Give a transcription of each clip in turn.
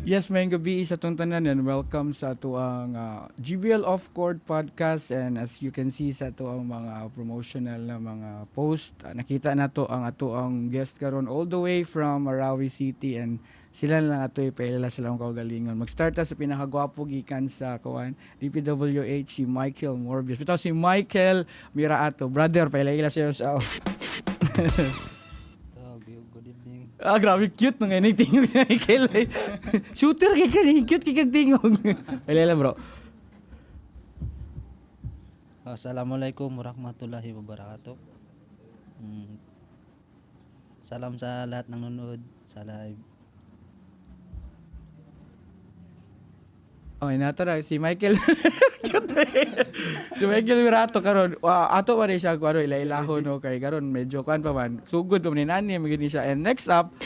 Yes, may gabi sa itong tanan and welcome sa ato ang GBL Off Court Podcast, and as you can see sa ato ang mga promotional na mga post, nakita na to ang ato ang guest karon all the way from Marawi City, and sila lang ato ipailala sila ang kaugalingon. Mag-start ta sa pinakagwapo gikan sa kuan DPWH, si Michael Morbius. Ito si Michael Miraato. Brother, pailala siya sa Good evening. grabe cute nung anything ni Michael. Shooter kay kani, cute kay kag tingog. Pailala bro. Assalamualaikum warahmatullahi wabarakatuh. Salam sa lahat ng nanonood sa live. Okay, natara si Michael. Si Michael Mirato karon. Ato pa rin siya kung ano, ilailahon no kay karon medyo kuan pa man. Sugod mo ni nani magini siya. And next up,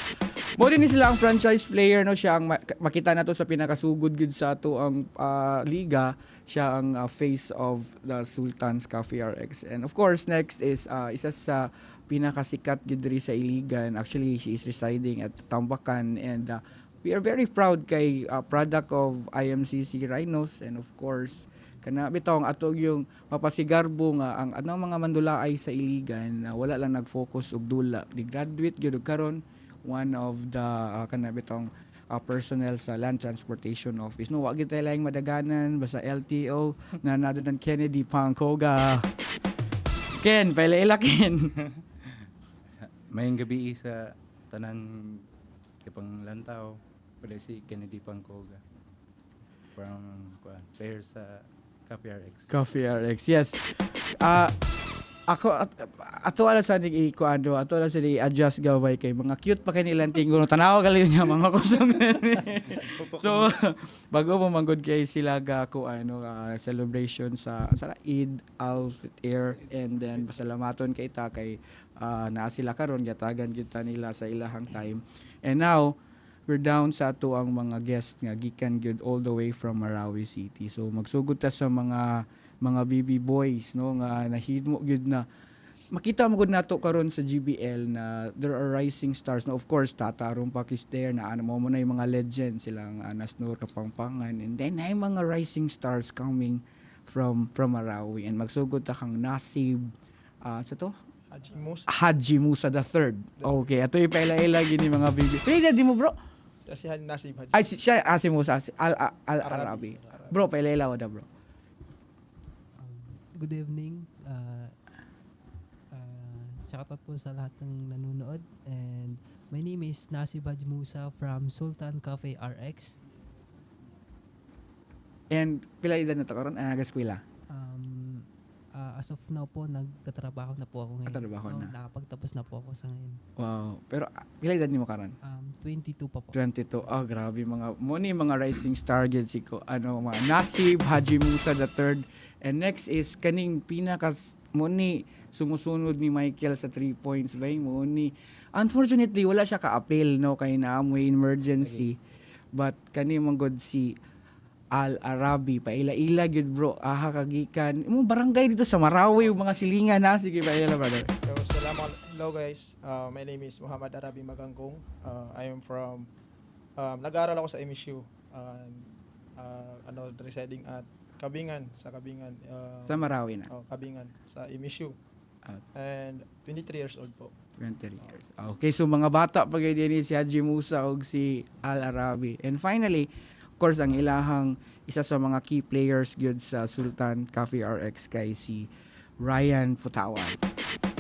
mo din sila ang franchise player no, siya ang makita nato sa pinakasugod gud sa ato ang liga. Siya ang face of the Sultans Cafe RX. And of course, next is isa sa pinakasikat gud diri sa Iligan. Actually, she is residing at Tambakan, and we are very proud kay product of IMCC Rhinos, and of course kana bitong atog yung mapasigarbo nga ang anong mga mandulaay sa Iligan na wala lang nag-focus og dula, ni graduate gyud karon one of the kana bitong personnel sa Land Transportation Office. No, wa gyud tayo laing madaganan basta LTO na nadun Kennedy Pangkoga. Ken, paila Ken. Mayong gabi sa tanan kapang lantaw, pala si Kennedy Pangkoga from player sa KPRX. Coffee RX, yes. Ako ato ala sa ning ikuando, ato ala sa ni adjust gaway kay mga cute pa kay nilang tingulo. Tanaw gali niya mga kusog. So bago mo manggod kay sila ga ko ano celebration sa Eid al-Fitr, and then pasalamaton kay ta kay naa sila karon gatagan gyud ta nila sa ilahang time. And now we're down sa ato ang mga guest nga gikan gyud all the way from Marawi City. So magsugod ta sa mga BB boys no nga nahimo gyud na makita mo gud nato karon sa GBL na there are rising stars. No, of course Tata Rumpak is there, na ano mo na yung mga legends silang Nasnur Kapampangan, and then ay mga rising stars coming from Marawi, and magsugod ta kang Nasib sa to Haji Musa the third. Okay, ato ipaila-ila gini mga BB. Pwede di mo bro? Si Nasib Haji. Ay siya si Musa Al-Arabi. Bro, paila-ila ko da bro. Good evening. Shoutout po sa lahat ng nanonood. And my name is Nasib Haji Musa from Sultan Cafe RX. And pila edad na to karon? Gaskwela. As of now po, nagtatrabaho na po ako ngayon. Nagtatrabaho na. Nakapagtapos na po ako sa ngayon. Wow. Pero pila edad nimo karon? 22 pa po. 22. Oh, grabe mga mo ni mga rising star gyud si ko ano mga Nasib Haji Musa the third. And next is kaning pinaka mo ni sumusunod ni Michael sa 3 points ba mo ni. Unfortunately wala siya ka-appeal no kay naamoy emergency. Okay. But kani man god si Al-Arabi paila-ila gyud bro, kagikan mo barangay dito sa Marawi ug mga silingan na. Sige paila brother. So, hello guys. My name is Muhammad Arabi Magangkong. I am from nag-aaral ako sa MSU. Residing at Kabingan, sa Kabingan. Sa Marawi na. Kabingan sa MSU. And 23 years old po. 20 years. Okay, so mga bata pa gyud ni si Haji Musa ug si Al-Arabi. And finally, of course, ang ilahang isa sa mga key players gyud sa Sultan Cafe RX kay si Ryan Putawan.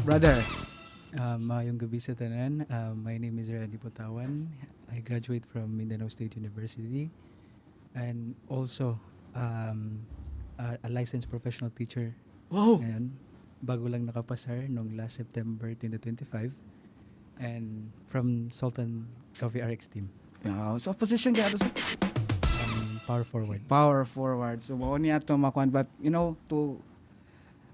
Brother. Mayong gabi sa tanan. My name is Randy Putawan. I graduate from Mindanao State University and also a licensed professional teacher. Wow. Ayan, bago lang nakapasar nung last September 2025, and from Sultan Cafe RX team. Yeah, so position kaya to sa Power forward. power forward. So mao ni ato makuan, but you know to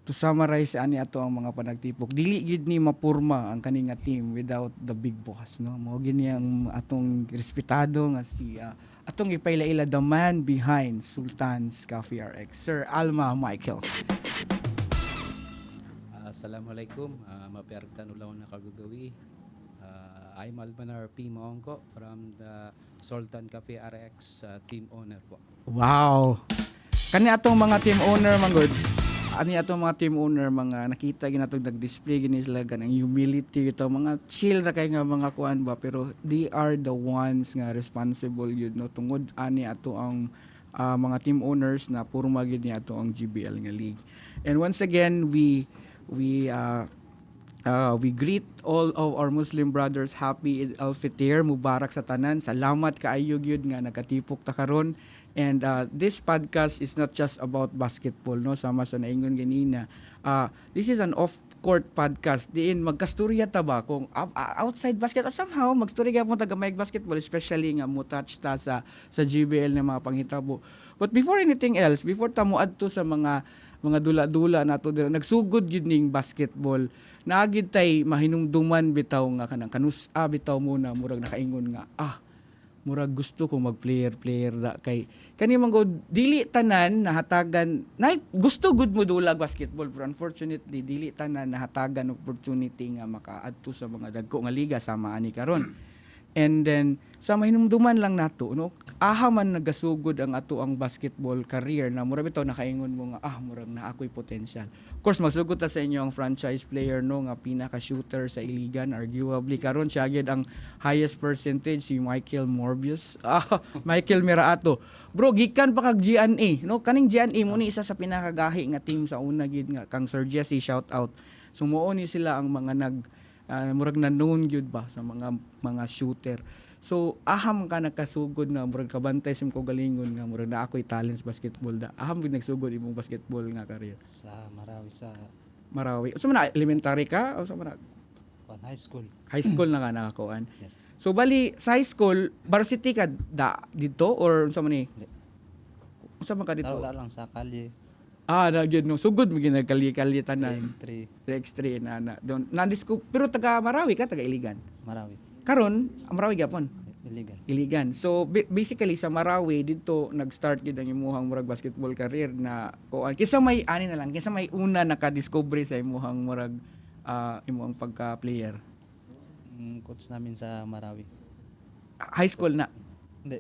summarize ani ato ang mga panagtipok, dili gid ni mapurma ang kaning nga team without the big boss no. Mao gini ang atong respetado nga si atong ipaila-ila the man behind Sultan's Cafe RX, Sir Alma Michael. Assalamualaikum, mapiartan ulaw na kagugawi. I'm Almanar P. Maongko from the Sultan Cafe RX team owner po. Wow. Kani atong mga team owner manggod. Ani atong mga team owner mga nakita ginatong nag-display gini sila ganang humility ito mga chill ra kay nga mga kuan ba pero they are the ones nga responsible yun no tungod ani ato ang mga team owners na puro magid ni ato ang GBL nga league. And once again we greet all of our Muslim brothers happy Eid al-Fitr, Mubarak sa tanan. Salamat kaayo gyud nga nagkatipok ta karon. And this podcast is not just about basketball no sama sa naingon ganina. This is an off-court podcast. Diin magkastorya ta ba kung outside basketball somehow magstorya mo taga may basketball especially nga mo touch ta sa GBL na mga panghitabo. But before anything else, before ta mo adto sa mga dula-dula nato dira nagsugod gyud ning basketball naagid tay mahinumduman bitaw nga kanang kanus-a bitaw muna murag nakaingon nga murag gusto ko mag-player da kay kani man gud dili tanan nahatagan na gusto gud mo dulag basketball pero unfortunately dili tanan nahatagan opportunity nga makaadto sa mga dagko nga liga sama ani karon. And then sa mahinumduman lang nato no aha man nagasugod ang ato ang basketball career na mura bitaw nakaingon mo nga murag na ako'y potential. Of course magsugod ta sa inyo ang franchise player no nga pinaka shooter sa Iligan arguably karon siya gyud ang highest percentage si Michael Morbius. Michael Miraato. Bro gikan pa kag GNA no kaning GNA mo ni isa sa pinakagahi nga team sa una gid nga kang Sir Jesse shout out. Sumuo ni sila ang mga murag na known gyud ba sa mga shooter. So aham ka nakasugod na murag kabantay sim ko galingon nga murag na ako'y talents basketball da. Aham gid nagsugod imong basketball nga career. Sa Marawi, sa Marawi. So man elementary ka o sa man high school. high school na ka nakakuan. Yes. So bali sa high school varsity ka dito or unsa man ni? Hindi. Unsa man ka dito? Laro lang sa kalye. Na gyud no sugod mo ginagkali tanan. X3, X3 na don. Nandisco pero taga Marawi ka taga Iligan. Marawi. Karon Marawi gyapon. Illegal. Iligan. So basically sa Marawi dito nag-start gid ang imong murag basketball career na kuan. Kisa may ani na lang, kisa may una naka-discovery sa imong murag imong pagka-player. Coach namin sa Marawi. High school na. Hindi,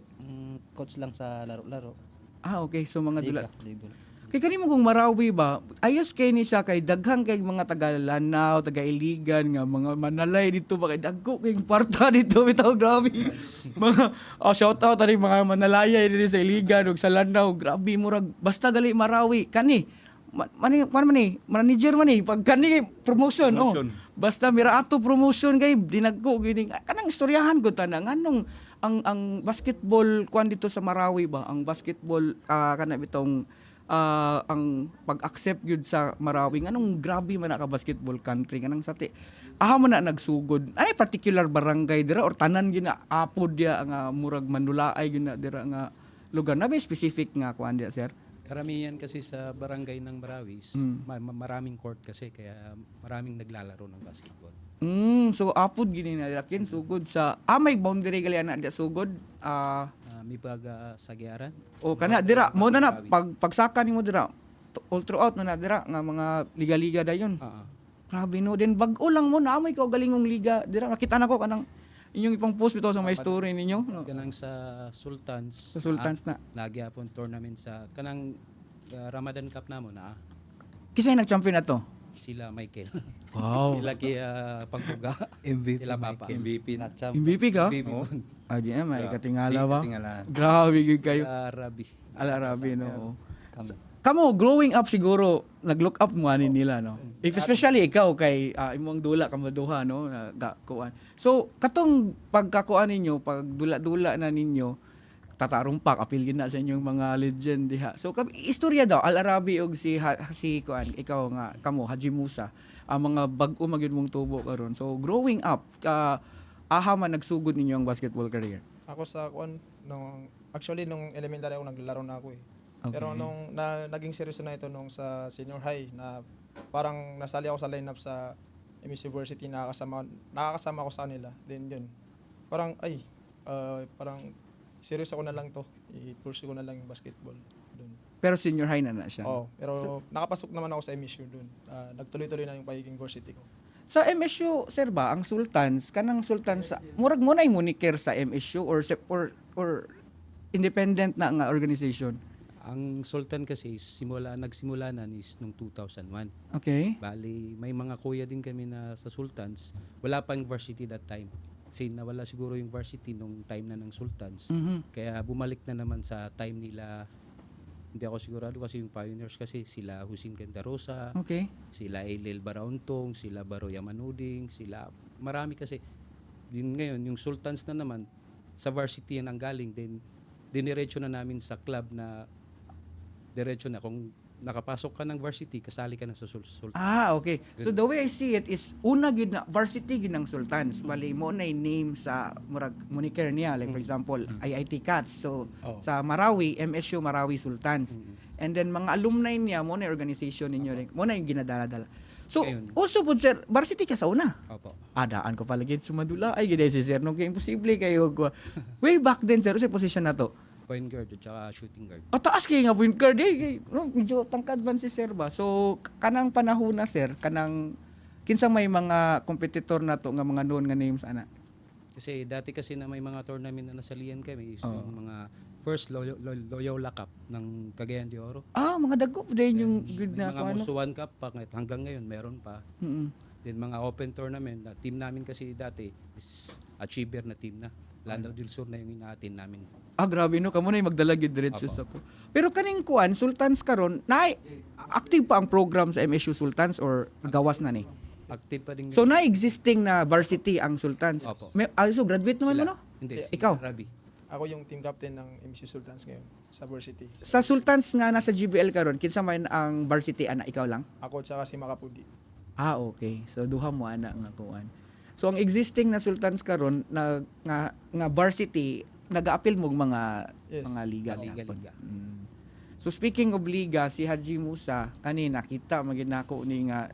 coach lang sa laro-laro. Okay. So mga dula. Liga. Kay kanimo kung Marawi ba, ayos kay ni siya kay daghang kay mga taga Lanao, taga Iligan nga mga manalay dito ba kay dagko kay parta dito bitaw grabe. Mga shout out ani mga manalayay dito sa Iligan ug sa Lanao, grabe murag basta gali Marawi kani. Manager man ni pag kani promotion. Basta Miraato promotion kay dinagko gini kanang istoryahan ko tanang anong ang basketball kuan dito sa Marawi ba ang basketball kana bitong ang pag-accept yun sa Marawi nganong grabe man ka basketball country kanang sati mo na nagsugod ay particular barangay dira or tanan gyud na apod dia nga murag manulaay gyud na dira nga lugar na ba specific nga kuan dia sir. Karamihan kasi sa barangay ng Marawis, maraming court kasi kaya maraming naglalaro ng basketball. So apod gini na lakin sugod sa may boundary gali ana dia sugod May sa Giaran. o kana dira mo na pagsaka nimo dira all throughout na dira nga mga liga-liga dayon. Grabe no then bag-o lang mo na amoy ka galingong liga dira nakita nako kanang inyong ipang post bitaw sa my story ninyo no? Kanang sa Sultans. Sa Sultans na. Lagi apon tournament sa kanang Ramadan Cup namo na. Kisay nag-champion na to? Sila Michael. Wow. Sila kaya Pangkuga. MVP. Sila Papa. MVP. MVP ka? MVP. Di na may katingala ba? Katingala. Grabe gyud kayo. Rabi. Al-Arabi no. Kami. Kamo growing up siguro nag-look up mo ani nila no. If especially ikaw kay imong dula kamo duha no kuan. So katong pagkakuan ninyo pag dula-dula na ninyo tatarumpak apil gyud na sa inyong mga legend diha. So istorya daw Al-Arabi og si kuan ikaw nga kamo Haji Musa ang mga bag-o magyud mong tubo karon. So growing up aha man nagsugod ninyo ang basketball career. Ako sa kuan nung nung elementary ako naglalaro na ako eh. Okay. Pero nung naging seryoso na ito nung sa senior high na parang nasali ako sa lineup sa MS University nakakasama ako sa kanila. Then yun. Parang parang serious ako na lang to. I-pursue ko na lang yung basketball doon. Pero senior high na siya. Pero nakapasok naman ako sa MSU doon. Nagtuloy-tuloy na yung pagiging varsity ko. Sa MSU sir ba ang Sultans kanang Sultans murag mo na moniker sa MSU or independent na nga organization. Ang Sultan kasi nagsimula na is nung 2001. Okay. Bali, may mga kuya din kami na sa Sultans. Wala pang varsity that time. Kasi nawala siguro yung varsity nung time na ng Sultans. Mhm. Kaya bumalik na naman sa time nila. Hindi ako sigurado kasi yung pioneers kasi sila Husin Gandarosa, Okay. sila Ailel Barauntong, sila Baro Yamanuding, sila marami kasi. Din ngayon, yung Sultans na naman, sa varsity yan ang galing. Then, diniretso na namin sa club na diretso na. Kung nakapasok ka ng varsity, kasali ka na sa Sultans. Ah, okay. So the way I see it is una gid na varsity gid ng Sultans. Bali mo na name sa murag moniker niya like for example IIT Cats. So Oh. sa Marawi, MSU Marawi Sultans. And then mga alumni niya mo na organization ninyo rin. Mo na yung ginadala-dala. So Ayun. also po sir, varsity ka sa una. Opo. Adaan ko pala gid sumadula ay gid si sir no kay imposible kayo way back then sir sa position na to. Point guard at saka shooting guard. Taas kay nga point guard eh. No, medyo tangkad man si sir ba. So kanang panahon na sir, kanang kinsa may mga competitor na to nga mga noon nga names ana. Kasi dati kasi na may mga tournament na nasalihan kami is Oo. yung mga first Loyola Cup ng Cagayan de Oro. Ah, mga dagko din yung May good na mga ko ano. Musuan Cup pa, hanggang ngayon meron pa. Mm. Then mga open tournament na team namin kasi dati is achiever na team na. Lanao del Sur na yung inaatin namin. Ah, grabe no, kamo na yung magdala gid diretso Apo. sa ko. Pero kaning kuan Sultans karon, na active pa ang program sa MSU Sultans or gawas na ni? Active pa din. So na existing na varsity ang Sultans. Opo. So graduate naman mo no? Hindi, si Ikaw? Rabi. Ako yung team captain ng MSU Sultans ngayon sa varsity. Sa Sultans nga nasa GBL karon, kinsa man ang varsity ana ikaw lang? Ako at saka si Makapudi. Ah, okay. So duha mo ana nga kuan. So ang existing na Sultans karon na nga varsity nag-appeal mo mga Yes. mga liga. Liga. Mm. So speaking of liga, si Haji Musa kanina kita maginako ni nga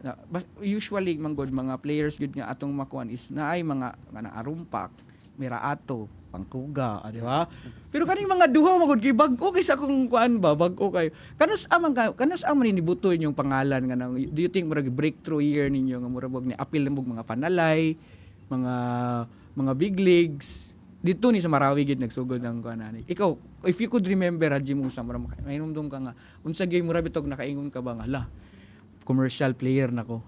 usually manggod mga players gud nga atong makuan is naay mga arumpak, Miraato, Pangkuga, di ba? Pero kaning mga duha magud kay bag-o kay sa akong kuan ba, bag-o kayo. Kanus amang ni butoy yung pangalan nga nang do you think murag breakthrough year ninyo nga murag ni appeal mo mga panalay, mga big leagues dito ni sa Marawi gid nagsugod ang kuan ani. Ikaw, if you could remember Haji Musa mura mainumdum ka nga unsa gyud mura bitog nakaingon ka ba nga hala commercial player nako.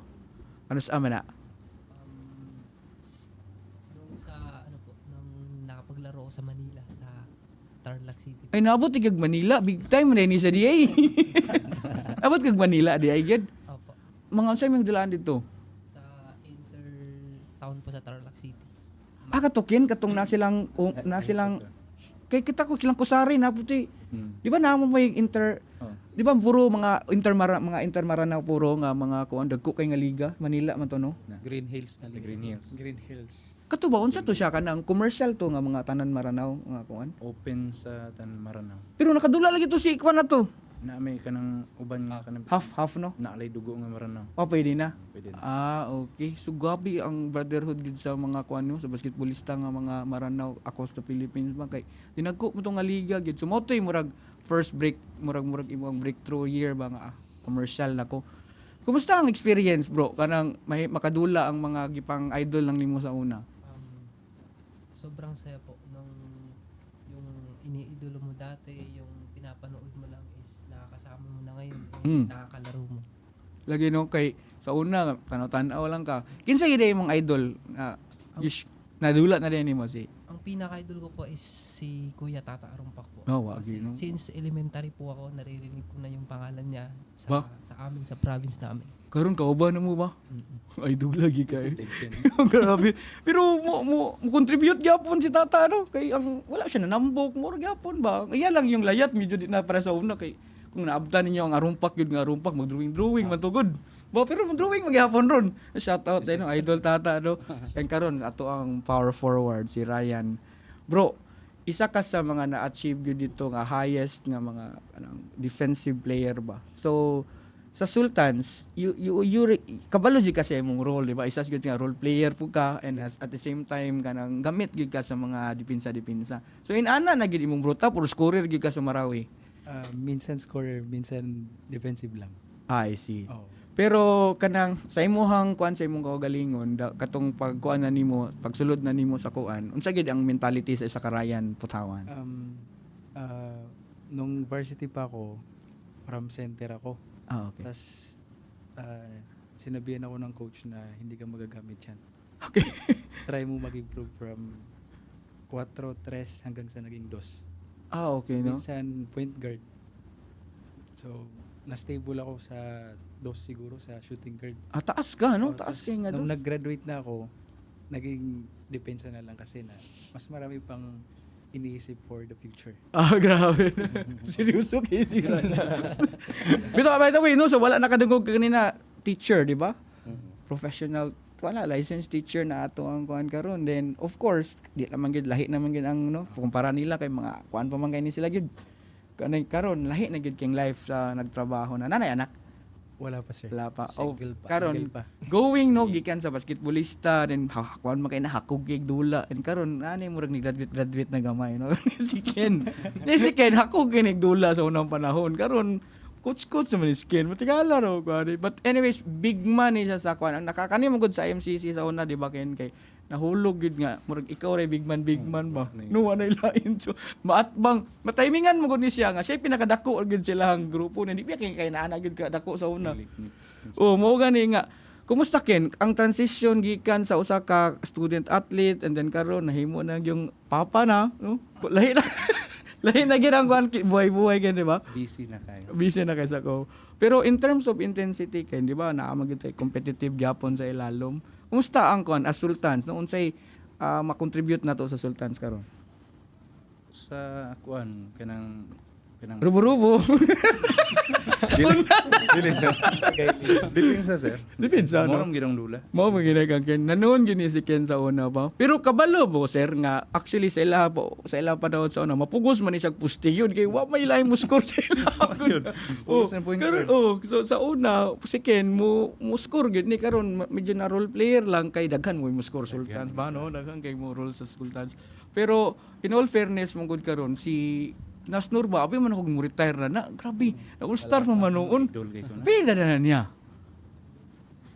Kanus ama na? Nung sa ano po, nung nakapaglaro ako sa Manila sa Tarlac City. Ay naabot kag Manila, big time na ni sa DA. Abot kag Manila di ay gid. Opo. Mga unsay imong dalaan dito? Sa Intertown po sa Tarlac City. Ah, katukin katong na silang kay kita ko kilang kusari na puti. Di ba namo may di ba puro mga intermarana puro nga mga kuan dagko kay nga liga Manila man to no. Green Hills na liga. Green Hills. Kato ba unsa to siya kanang commercial to nga mga tanan Maranao nga kuan. Open sa Tan Maranao. Pero nakadula lagi to si kuan na to. Na may kanang uban nga kanang Half no. naalay dugo nga Maranao. O pwede na. Pwede na. Ah, okay. So gabi ang brotherhood gid sa mga kuan no, sa basketballista nga mga Maranao across the Philippines ba kay dinagko mo to nga liga gid. So mo to'y murag first break murag imong breakthrough year ba nga commercial nako. Kumusta ang experience bro? Kanang may makadula ang mga gipang idol lang nimo sa una. Sobrang saya po nung yung iniidolo mo dati, yung pinapanood mo lang is nakakasama mo na ngayon, nakakalaro mo. Lagi no kay sa una tanaw-tanaw lang ka. Kinsa gid imong idol na nadula na din nimo si. Ang pinaka-idol ko po is si Kuya Tata Arumpak po. Oh, wagi, Kasi no? since elementary po ako, naririnig ko na yung pangalan niya Ba? sa amin, sa province namin. Karon kauban na mo ba? Mm-mm. Idol lagi kay. Legend. Grabe. Pero mo contribute gyapon si tata no kay ang wala siya nanambok mo gyapon ba. Iya lang yung layat medyo di na para sa una kay kung naabtan ninyo ang arumpak yun nga arumpak mag-drawing man tugod. Ba pero drawing magyapon ron. Shout out no idol tata no. And karon ato ang power forward si Ryan. Bro, isa ka sa mga na-achieve gyud dito nga highest nga mga defensive player ba. So sa Sultans, you kabalo jud kasi imong role, di ba? Isa gyud nga role player po ka and at the same time kanang gamit gyud ka sa mga depensa. So ana na gyud imong bruta puro scorer gyud ka sa Marawi. Minsan scorer, minsan defensive lang. I see. Oh. Pero kanang sa imuhang kuan sa imong kaugalingon katong pagkuan na nimo, pagsulod na nimo sa kuan, unsa gid ang mentality sa isa ka Ryan Putawan? Nung varsity pa ako, from center ako. Okay. Tapos, sinabihan ako ng coach na hindi ka magagamit yan. Okay. Try mo mag-improve from 4-3 hanggang sa naging 2. Okay, no? Minsan, point guard. So, na-stable ako sa 2 siguro, sa shooting guard. Taas ka, no? Oh, Taas tas kay nga nung doon. nag-graduate na ako, naging depensa na lang kasi na mas marami pang iniisip for the future. Grabe. Seryoso kay si Ryan. Pero by the way, no, so wala nakadungog kanina teacher, di ba? Professional wala licensed teacher na ato ang kuan karon. Then of course, di naman gid lahi naman gid ang no, kumpara nila kay mga kuan pa man kay ni sila gid. Kanay karon lahi na gid king life sa nagtrabaho na nanay anak. Wala pa, sir. Wala pa. Single pa. Karon Single pa. going no gikan sa basketballista then kuan man kay nahakog kay dula and karon ani murag ni graduate na gamay no. Si Ken hakog kay dula sa unang panahon. Karon coach naman ni Ken matigala ro kuan. But anyways, big man siya sa kuan. Ang nakakani mo gud sa MCC sa una di ba Ken kay nahulog gid nga murag ikaw ray big man ba no anay lain so maatbang matimingan mo gud ni siya nga siya pinakadako gid sila ang grupo na di pa kay naana gid ka dako sa una. Mao gani nga. Kumusta Ken ang transition gikan sa usa ka student athlete and then karon nahimo na yung papa na no? Lahi na lahi na gid ang kuan buhay-buhay ken di ba? Busy na kayo. Busy na kaysa ko. Pero in terms of intensity Ken, di ba naamag tay competitive gyapon sa ilalom. Kumusta ang kuan as Sultans no unsay ma-contribute na to sa Sultans karon? Sa kuan kanang Rubo-rubo. dili sa depensa sir. Depensa, no? Moram gidong dula. Mao mo ginay kang Ken. Nanoon gini si Ken sa una ba? Pero kabalo po sir nga actually sa ila pa daw sa una mapugos man ni siya pusti yun kay wa may lain mo score sa ila. Pugos na point guard. So sa una si Ken mo score gid ni karon medyo na role player lang kay daghan mo score Sultans ba no? Daghan kay mo role sa Sultans. Pero in all fairness mong gud karon si Nasnur ba abi man ako mo retire na grabe na all star man noon. Idol kay ko na. Pila na niya.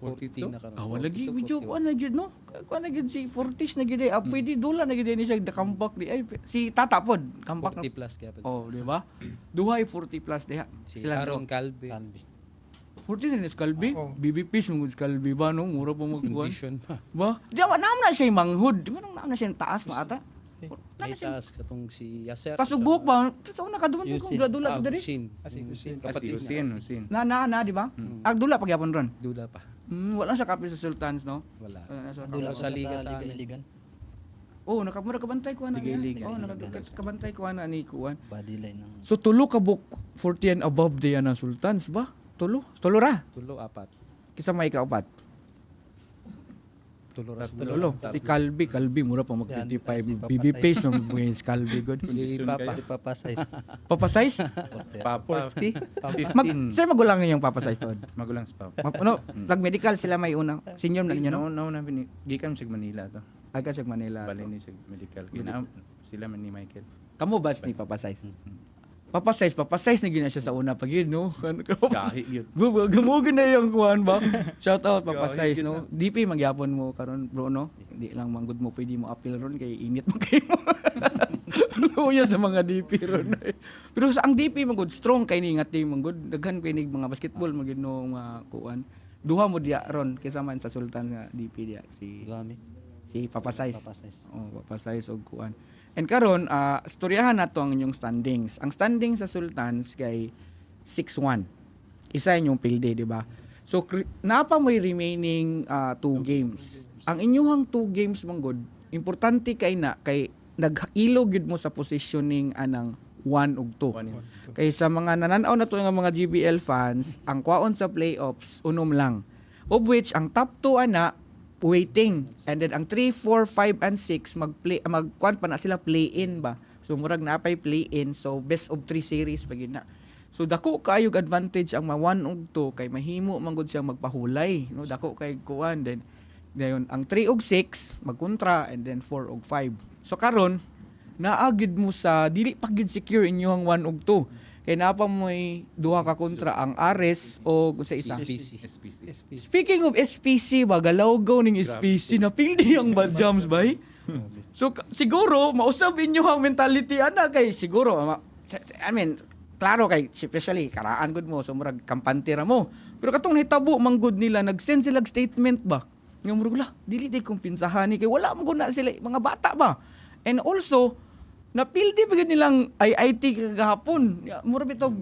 40 na karon. Lagi medyo kuan na gid no. Kuan na gid si 40s na gid ay pwede dula na gid ni siya comeback di ay si Tata pod comeback 40 plus kaya pa. Oh, di ba? Duhay 40 plus diha. Si Sila Aaron Calvi. 40 din is Calvi. Oo. BBPs mo Calvi ba no? Mura pa mo kuan. Condition pa. Ba? Di man na siya manghud. Di man na siya taas na ata. May task sa tong si Yasser. Tas buhok ba? Sa una kadumon ko dula diri. Usin. Usin. Kasi usin. Na di ba? Dula pagyapon ron. Dula pa. Wala siya kapis sa Sultans no. Wala. Dula Sa liga sa amin. Iligan. Oh, nakamura kabantay ko na. Liga-liga. Oh, nakabantay ko na ni kuan. Body line ng So tulo ka book 40 and above diyan na Sultans ba? Tulo ra. Tulo apat. Kisa may kaupat. Tulo ra. Tulo. Si Calvi mura pa mag 55. Si BB pace ng si Calvi good. Si Papa. Papa size. Papa size? Papa 15. Sir magulang yung papa size to. magulang sa papa. Ano, nag-medical sila may una. Senior na ninyo no? No, gikan sa Manila to. Aga sa Manila. Bali ni sa medical. Gina sila man ni Michael. Kamo batch ni papa size. Papa size na gina siya sa una pag yun, no? Gahi yun. Gamugin na yung kuhan ba? Shout out Papa Gahi Size, yun no? DP magyapon mo karon bro, no? Di lang manggod mo pwede mo appeal ron kay init mo kay mo. Luya sa mga DP ron. Pero sa ang DP manggod strong kay ni nga team manggod daghan kay ni mga basketball magid no mga kuan. Duha mo diya ron kaysa man sa Sultan nga DP diya si Papa Size. Papa size. Oh, Papa Size og kuan. And karon storyahan nato ang inyong standings. Ang standings sa Sultans kay 6-1. Isa inyong pilde, di ba? So napa may remaining 2 games. Ang inyong 2 games manggod, importante kay na kay nag-ilo gid mo sa positioning anang 1 ug 2. Kay sa mga nananaw na to nga mga GBL fans, ang kwaon sa playoffs unom lang. Of which ang top 2 ana waiting, and then ang 3, 4, 5 and 6 magkuan pa na sila play-in ba, so murag na pay play-in, so best of 3 series pag yun na. So dako kaayog advantage ang 1 ug 2 kay mahimo man gud siyang magpahulay, no? Dako kay kuan, then dayon ang 3 ug 6 magkontra, and then 4 ug 5. So karon naagid mo sa dili pa gid secure inyong 1 ug 2. Kay napa mo'y duha ka kontra ang Ares o sa isa. SPC. SPC. Speaking of SPC, ba galawgaw ning SPC na pildi ang bad jams bay. So siguro mausab inyo ang mentality ana kay siguro I mean klaro kay especially karaan gud mo so murag kampante ra mo. Pero katong nahitabo manggod nila nag-send sila og statement ba. Nga murag la dili day kumpinsahan ni kay wala mo gud na sila mga bata ba. And also napildi pa gyud nilang IIT kagahapon. Mura bitaw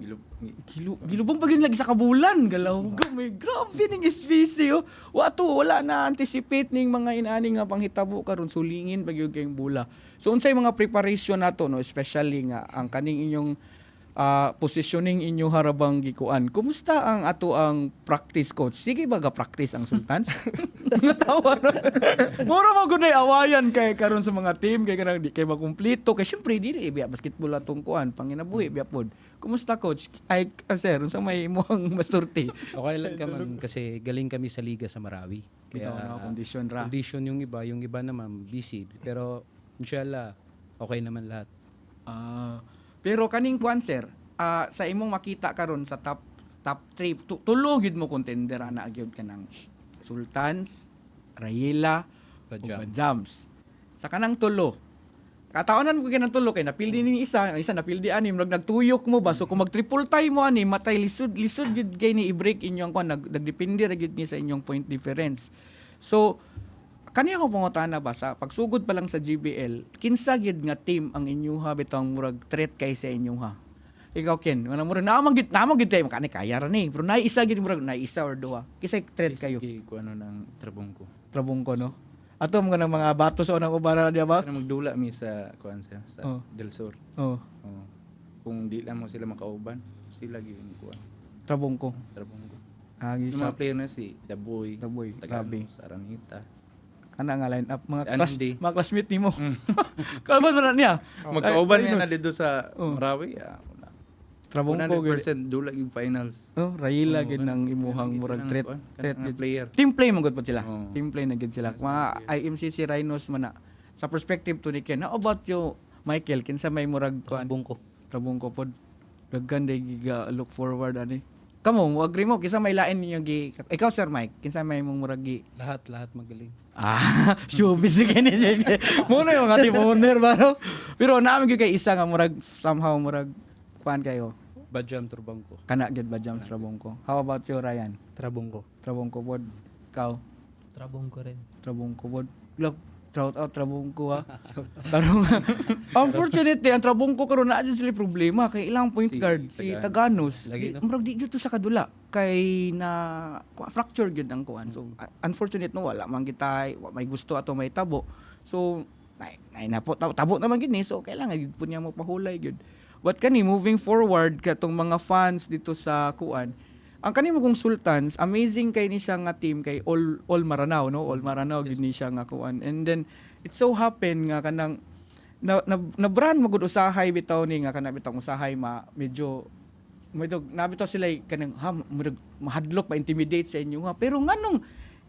gilubong pa gyud lagi sa kabulan galaw may grabe ning SPC oh. Wala na anticipate ning mga inani nga panghitabo karon sulingin pa gyud kayong bula. So unsay mga preparation nato no especially nga ang kaning inyong positioning inyo harabang gikuan. Kumusta ang ato ang practice coach? Sige ba ga practice ang Sultans? Natawa no? Mura mo gunay awayan kay karon sa mga team kay kanang di kay makumpleto kay syempre dili biya basketball atong kuan panginabuhi biya pod. Kumusta coach? Ay sir, unsa may imong masurti? Okay lang ka man kasi galing kami sa liga sa Marawi. Bitaw na kondisyon ra. Condition yung iba naman busy. Pero inshallah okay naman lahat. Pero kaning kuan sir, sa imong makita karon sa top 3 tulo gyud mo contender ana gyud kanang Sultans, Rayela, ug Bajams. Sa kanang tulo. Kataonan ko kanang tulo kay napildi ni isa, ang isa napildi ani murag nagtuyok mo ba so kung mag triple tie mo ani matay lisod gyud kay ni i-break inyong kuan nagdepende ra gyud ni sa inyong point difference. So kaniya ko pangutana ba sa pagsugod pa lang sa GBL, kinsa gyud nga team ang inyuha bitang murag threat kay sa inyuha? Ikaw Ken, wala murag naamang gyud tayo makani kaya ra ni. Pero naay isa gyud murag naay isa or duha. Kinsa threat kayo? Sige ko ano ng trabong ko. Trabong ko no. Ato mga bato sa unang ubara diya ba? Para magdula mi sa kuan sa Oh. Del Sur. Oh, Oh. Kung di lang mo sila makauban, sila gyud kuan. trabong ko. Trabong ko. Agi Yung sa mga player na si Daboy, Daboy, Tagalog, grabe. Saranita. Kana nga line up mga Si Andy. mga classmate nimo. Kalban man niya. Magkauban Ay, niya na dito sa Oh. Marawi. Trabong ko gyud. 100% dula yung finals. Oh, Rayela Oh, gyud wala. nang imuhang Wala, murag sila threat. ng kuan, Threat kanang gyud. player. Team play man gud po sila. Oo. Team play na gid sila. Mga IMCC Rhinos man na. Sa perspective to ni Ken, how about you Michael, kinsa may murag kuan? Bungko. Trabong ko pod. Daghan day giga look forward ani. Kamo, mo agree mo kinsa may lain ninyo gi. Ikaw Sir Mike, kinsa may mong murag gi? Lahat magaling. Showbiz kini siya. Mo na yung ati owner ba no? Pero namin gyud kay isa nga murag somehow murag kuan kayo. Bajam turbang ko. Kana gyud ba jam trabong ko? How about you Ryan? Trabong ko. Trabong ko pod. Ikaw? Trabong ko rin. Trabong ko pod. Look, shout out trabong ko ha. Karon unfortunately ang trabong ko karon na sila problema kay ilang point Si guard si Taganos. Lagi, no? Murag di jud to sa kadula kay na fracture gyud ang kuan. So unfortunate no wala man kita may gusto ato may tabo. So nay napo tabo naman gid ni so kailangan gid pud niya mo pahulay gyud. But kani moving forward katong mga fans dito sa kuan ang kanimo kong Sultans, amazing kay ni siya nga team kay all Maranao no, all Maranao gid ni siya nga kuan. And then it so happen nga kanang na brand magud usahay bitaw ni nga kana bitang usahay medyo nabitaw sila kanang mahadlok pa intimidate sa inyo ha. Pero nganong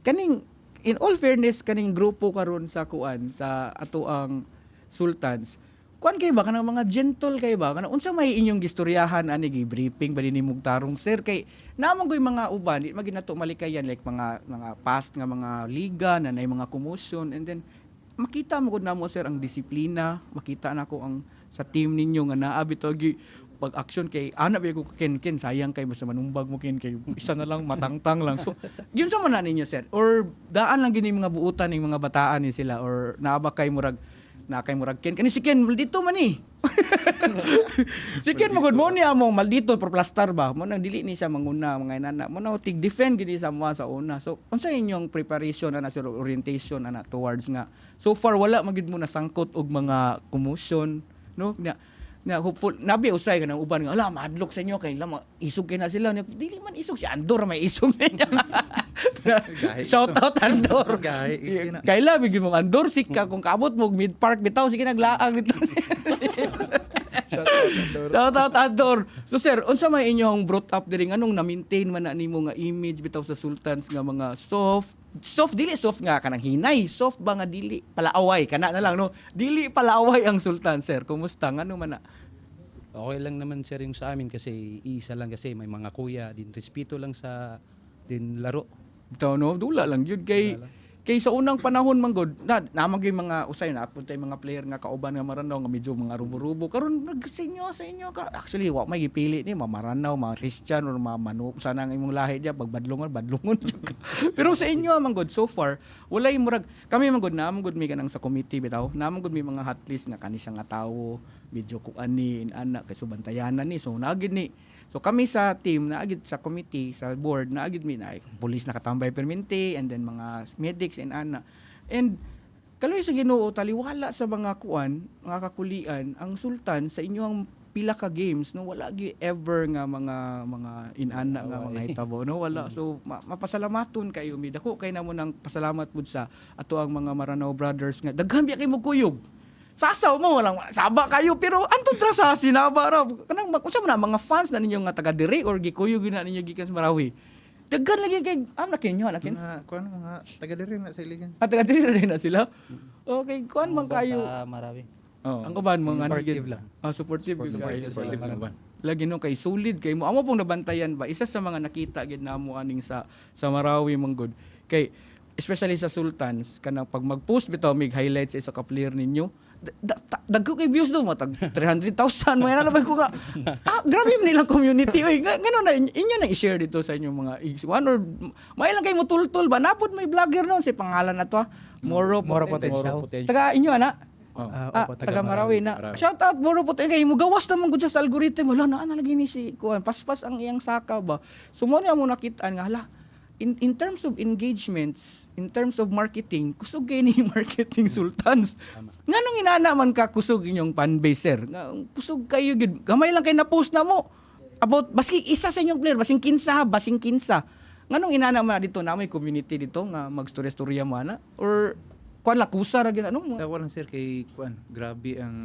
kaning in all fairness kaning grupo karon sa kuan sa ato ang Sultans kuan kay ba kanang mga gentle kay ba kanang unsa may inyong gistoryahan ani gi-briefing ba dinhi mugtarong sir kay namang koy mga uban di maginato malikayan like mga past nga mga liga na nay mga commotion and then makita mo gud namo sir ang disiplina makita nako ang sa team ninyo nga naa bitaw gi pag action kay ana ba ko ken sayang kay basta manumbag mo ken kay isa na lang matangtang lang so yun sa man na ninyo sir or daan lang gini mga buutan ning mga bataan ni sila or naaba kay murag na kay murag Ken kani si Ken maldito man ni si Ken magud mo niya mo maldito per plastar ba mo nang dili ni siya manguna mga inana mo na tig defend gid sa mga sa una so unsa inyong preparation ana sir orientation ana towards nga so far wala magid mo nasangkot og mga commotion no na hopeful nabi usay kanang uban nga ala madlok sa inyo kay lama isog kay na sila dili man isog si Andor may isog niya shout out Andor kaila bigyan mo Andor sika kung kaabot mo mid park bitaw sige naglaag dito Shout out Ador. So sir, unsa may inyong brought up diri anong na-maintain man na nimo nga image bitaw sa Sultans nga mga soft dili soft nga kanang hinay, soft ba nga dili palaaway kana na lang no. Dili palaaway ang Sultan sir. Kumusta ngano man na? Okay lang naman sir yung sa amin kasi iisa lang kasi may mga kuya din respeto lang sa din laro. Bitaw no, dula lang yun kay sa unang panahon man god namang yung mga usay na punta yung mga player nga kauban nga Maranaw nga medyo mga rubo-rubo karon nagsinyo sa inyo actually wa may gipili ni Maranaw, mga Christian or mga Manu sana ang imong lahi dia badlongon pero sa inyo man god so far walay murag kami man god namang god mi kanang sa committee bitaw namang god mi mga hot list nga kani siya nga tawo medyo kuan ana kay subantayanan ni so nagid ni so kami sa team naagid sa committee sa board naagid mi na pulis nakatambay perminti and then mga medics and ana and kaloy sa Ginoo taliwala sa mga kuan mga kakulian ang Sultan sa inyong pila ka games no wala gi ever nga mga inana nga mga hitabo no wala so mapasalamaton kayo mi dako kay namo nang pasalamat pud sa ato ang mga Maranao brothers nga daghan biya kay mo kuyog sasaw mo walang saba kayo pero antud ra sa sinaba ra kanang unsa man na mga fans na ninyo nga taga diri or gikuyog na ninyo gikan sa Marawi daghan lagi kay nakin Mga kuan mga taga diri na sa Iligan. at taga diri rin na sila okay kuan man kayo Sa Marawi. Oh. ang uban mga Supportive lang. supportive yun guys Supportive lang ba? lagi no kay solid kay mo amo pong nabantayan ba isa sa mga nakita gid namo aning sa Marawi manggod kay especially sa Sultans kanang pag mag-post bitaw mig highlights sa isa ka player ninyo dagko kay views do mo tag 300,000 may na ba ko nga grabe man nilang community oy ngano na inyo na i-share dito sa inyong mga one or may lang kay mo tultul ba napod may vlogger noon si pangalan na to Moro Potential. taga inyo ana Oh. Opo, taga Marawi na. Marawi. Shout out Moro po kay mo gawas naman gud sa algorithm wala na lagi ni si kuan paspas ang iyang saka ba. So mo na mo nakitaan nga hala in terms of engagements, in terms of marketing, kusog kay ni marketing Sultans. Nganong inana man ka kusog inyong fan base sir? Nga kusog kayo gid. Gamay lang kay na post na mo about baski isa sa inyong player basing kinsa. Nganong inana man dito na may community dito nga magstorya-storya mo ana or kuan la kusa ra gid ano mo? Sa walang sir kay kuan, grabe ang